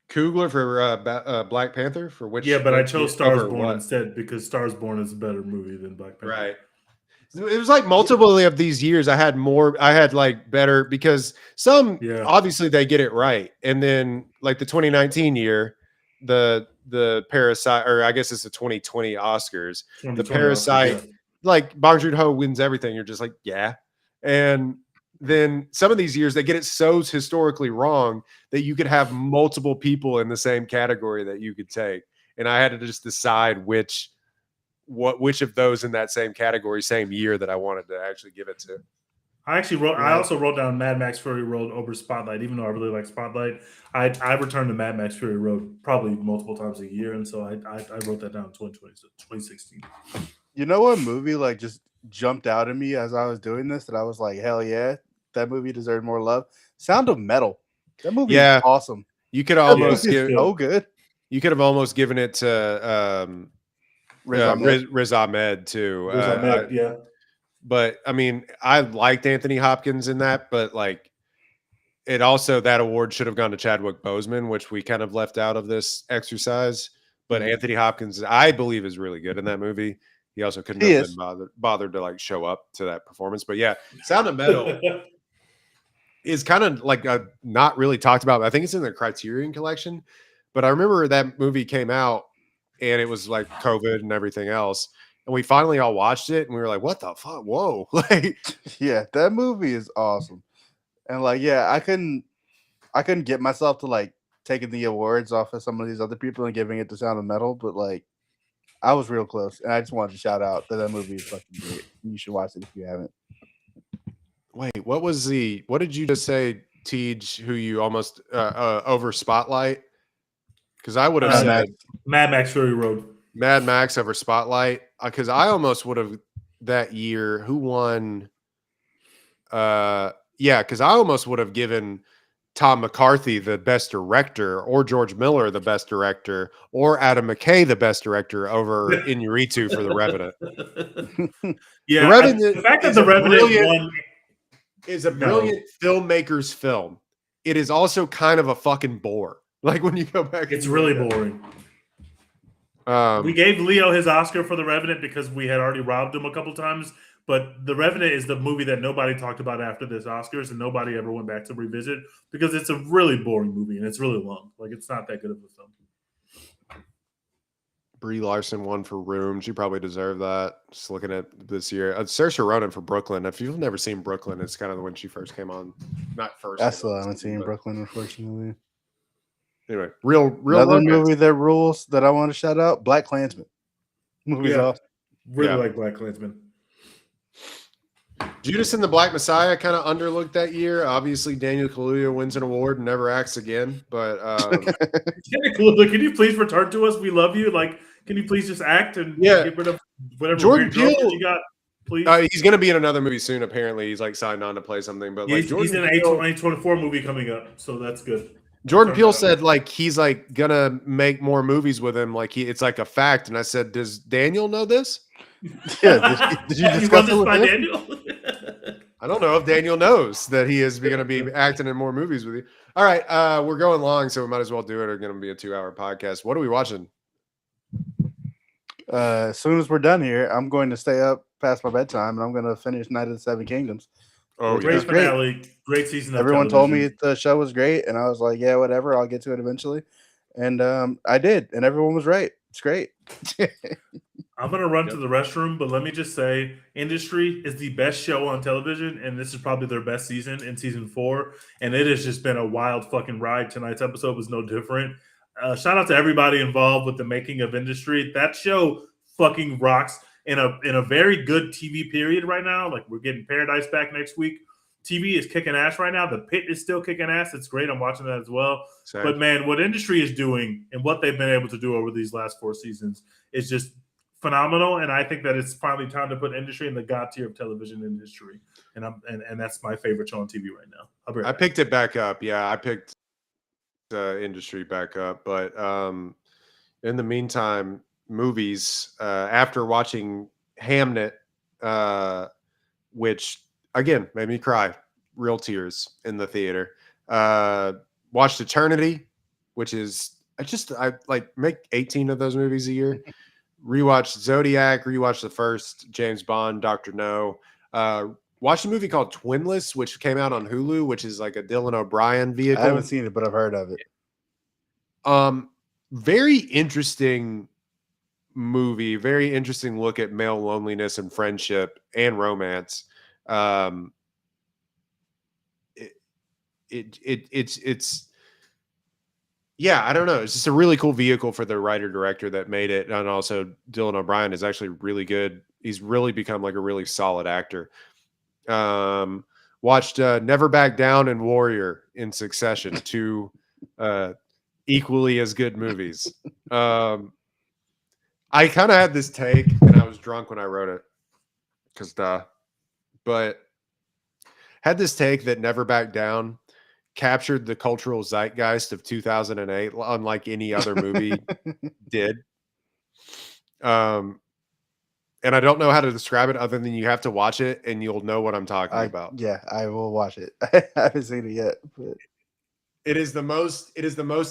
Coogler for Black Panther for which? Yeah, but I which chose year? Stars Over Born what? instead because Stars Born is a better movie than Black Panther. Right. It was like multiple of these years. I had like better because some obviously they get it right, and then like the 2019 year, the Parasite, or I guess it's the 2020 Oscars, the Parasite, like Bong Joon-ho wins everything. You're just like, yeah, and then some of these years they get it so historically wrong that you could have multiple people in the same category that you could take, and I had to just decide which of those in that same category, same year that I wanted to actually give it to. I also wrote down Mad Max Fury Road over Spotlight, even though I really like Spotlight. I returned to Mad Max Fury Road probably multiple times a year, and so I wrote that down in 2016. You know what movie like just jumped out at me as I was doing this that I was like, hell yeah, that movie deserved more love? Sound of Metal. That movie is awesome. You could almost give so good. You could have almost given it to Riz Ahmed too. Riz Ahmed, yeah. But I mean, I liked Anthony Hopkins in that, but like it also, that award should have gone to Chadwick Boseman, which we kind of left out of this exercise. But Anthony Hopkins, I believe, is really good in that movie. He also couldn't have been bothered to like show up to that performance. But yeah, Sound of Metal is kind of like not really talked about. I think it's in the Criterion Collection. But I remember that movie came out and it was like COVID and everything else. And we finally all watched it and we were like, what the fuck? Whoa. Like, yeah, that movie is awesome. And like, yeah, I couldn't get myself to like taking the awards off of some of these other people and giving it to Sound of Metal, but like I was real close. And I just wanted to shout out that movie is fucking great. You should watch it if you haven't. Wait, what did you just say, Tej, who you almost over Spotlight? Because I would have said Mad Max Fury Road. Mad Max over Spotlight. Because I almost would have that year. Who won? Yeah, because I almost would have given Tom McCarthy the best director, or George Miller the best director, or Adam McKay the best director over Iñárritu for The Revenant. Yeah, The Revenant, the fact that The Revenant won is a brilliant filmmaker's film. It is also kind of a fucking bore. Like when you go back, it's really boring. We gave Leo his Oscar for The Revenant because we had already robbed him a couple times. But The Revenant is the movie that nobody talked about after this Oscars, and nobody ever went back to revisit because it's a really boring movie and it's really long. Like, it's not that good of a film. Brie Larson won for Room. She probably deserved that. Just looking at this year, Saoirse Ronan for Brooklyn. If you've never seen Brooklyn, it's kind of when she first came on. Not first. I still haven't seen Brooklyn, unfortunately. Anyway, real another movie that rules that I want to shout out: Black Klansman. Movie's awesome. Really like Black Klansman. Judas and the Black Messiah kind of underlooked that year. Obviously, Daniel Kaluuya wins an award and never acts again. But Daniel Kaluuya, can you please return to us? We love you. Like, can you please just act and get rid of whatever Jordan Peele you got? Please. He's going to be in another movie soon. Apparently, he's like signed on to play something. But like he's in an A24 movie coming up, so that's good. Jordan Peele said like he's like gonna make more movies with him. Like it's like a fact. And I said, does Daniel know this? Yeah, did you discuss it with Daniel? I don't know if Daniel knows that he is going to be acting in more movies with you. All right, we're going long, so we might as well do it. It's going to be a 2-hour podcast. What are we watching? As soon as we're done here, I'm going to stay up past my bedtime, and I'm going to finish Night of the Seven Kingdoms. Oh, great finale, great season. Everyone told me the show was great, and I was like, yeah, whatever, I'll get to it eventually. And I did, and everyone was right. It's great. I'm going to run to the restroom, but let me just say, Industry is the best show on television, and this is probably their best season in season 4, and it has just been a wild fucking ride. Tonight's episode was no different. Shout out to everybody involved with the making of Industry. That show fucking rocks in a very good TV period right now. Like, we're getting Paradise back next week. TV is kicking ass right now. The Pit is still kicking ass. It's great. I'm watching that as well. Same. But man, what Industry is doing and what they've been able to do over these last 4 seasons is just phenomenal. And I think that it's finally time to put Industry in the god tier of television industry. And that's my favorite show on TV right now. I picked it back up. Yeah, I picked Industry back up. But in the meantime, movies after watching Hamnet, which again made me cry, real tears in the theater. Watched Eternity, which is I like make 18 of those movies a year. Rewatched Zodiac, rewatched the first James Bond, Dr. No. Watched a movie called Twinless, which came out on Hulu, which is like a Dylan O'Brien vehicle. I haven't seen it, but I've heard of it. Very interesting movie, very interesting look at male loneliness and friendship and romance. It's yeah, I don't know. It's just a really cool vehicle for the writer director that made it, and also Dylan O'Brien is actually really good. He's really become like a really solid actor. Watched Never Back Down and Warrior in succession, two equally as good movies. I kind of had this take, and I was drunk when I wrote it, but had this take that Never Back Down captured the cultural zeitgeist of 2008, unlike any other movie did. And I don't know how to describe it other than you have to watch it and you'll know what I'm talking about. Yeah, I will watch it. I haven't seen it yet, but it is the most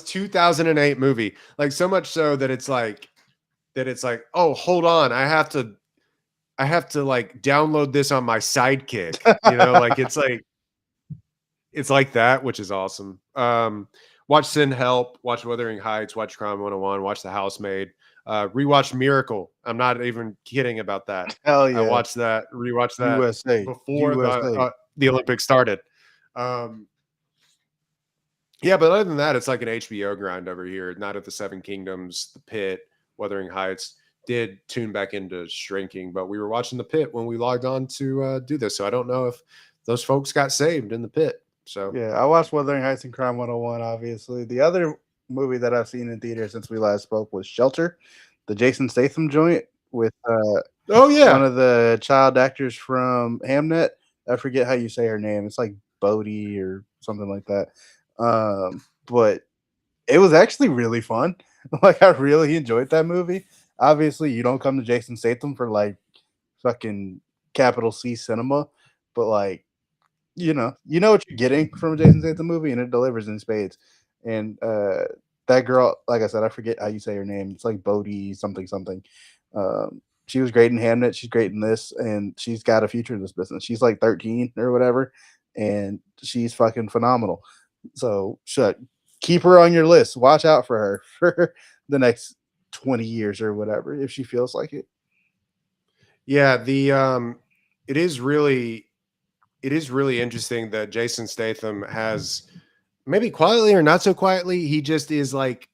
2008 movie. Like so much so that it's like, oh, hold on, I have to like download this on my Sidekick. You know, like it's like that, which is awesome. Watch Sin Help, watch Wuthering Heights, watch Crime 101, watch The Housemaid, rewatch Miracle. I'm not even kidding about that. Hell yeah. I watched that, rewatched that USA. before the Olympics started. Yeah, but other than that, it's like an HBO grind over here. Night of the Seven Kingdoms, The Pit, Wuthering Heights. Did tune back into Shrinking, but we were watching The Pit when we logged on to do this. So I don't know if those folks got saved in The Pit. So yeah, I watched Wuthering Heights and Crime 101, obviously. The other movie that I've seen in theater since we last spoke was Shelter, the Jason Statham joint with one of the child actors from Hamnet. I forget how you say her name. It's like Bodhi or something like that. But it was actually really fun. Like I really enjoyed that movie. Obviously, you don't come to Jason Statham for like fucking capital C cinema, but like you know what you're getting from a Jason Statham movie, and it delivers in spades. And that girl, like I said, I forget how you say her name. It's like Bodhi something something. She was great in Hamnet. She's great in this, and she's got a future in this business. She's like 13 or whatever, and she's fucking phenomenal. So keep her on your list. Watch out for her for the next 20 years or whatever if she feels like it. Yeah, it is really interesting that Jason Statham has, maybe quietly or not so quietly, he just is like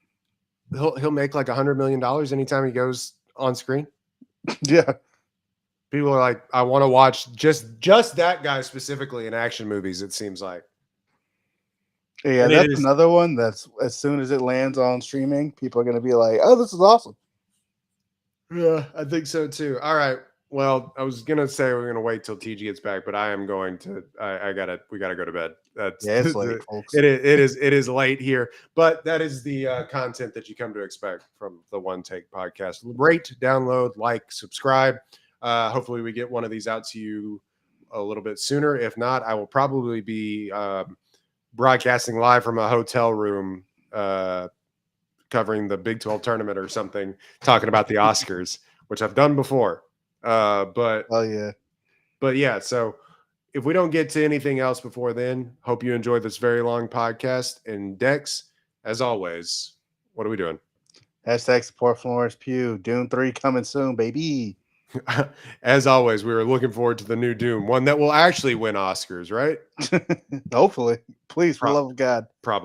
he'll make like $100 million anytime he goes on screen. Yeah. People are like, I want to watch just that guy specifically in action movies, it seems like. Yeah, and that's another one that's as soon as it lands on streaming, people are going to be like, oh, this is awesome. Yeah, I think so too. All right. Well, I was gonna say we're gonna wait till TG gets back, but I am going to. We gotta go to bed. It's late, folks. It is late here, but that is the content that you come to expect from the One Take podcast. Rate, download, like, subscribe. Hopefully, we get one of these out to you a little bit sooner. If not, I will probably be broadcasting live from a hotel room, covering the Big 12 tournament or something, talking about the Oscars, which I've done before. But yeah, so if we don't get to anything else before then, hope you enjoyed this very long podcast. And Dex, as always, what are we doing? Hashtag support Florence Pugh. Doom 3 coming soon, baby. As always, we were looking forward to the new Doom, one that will actually win Oscars, right? Hopefully. Please, for the love of God. Probably.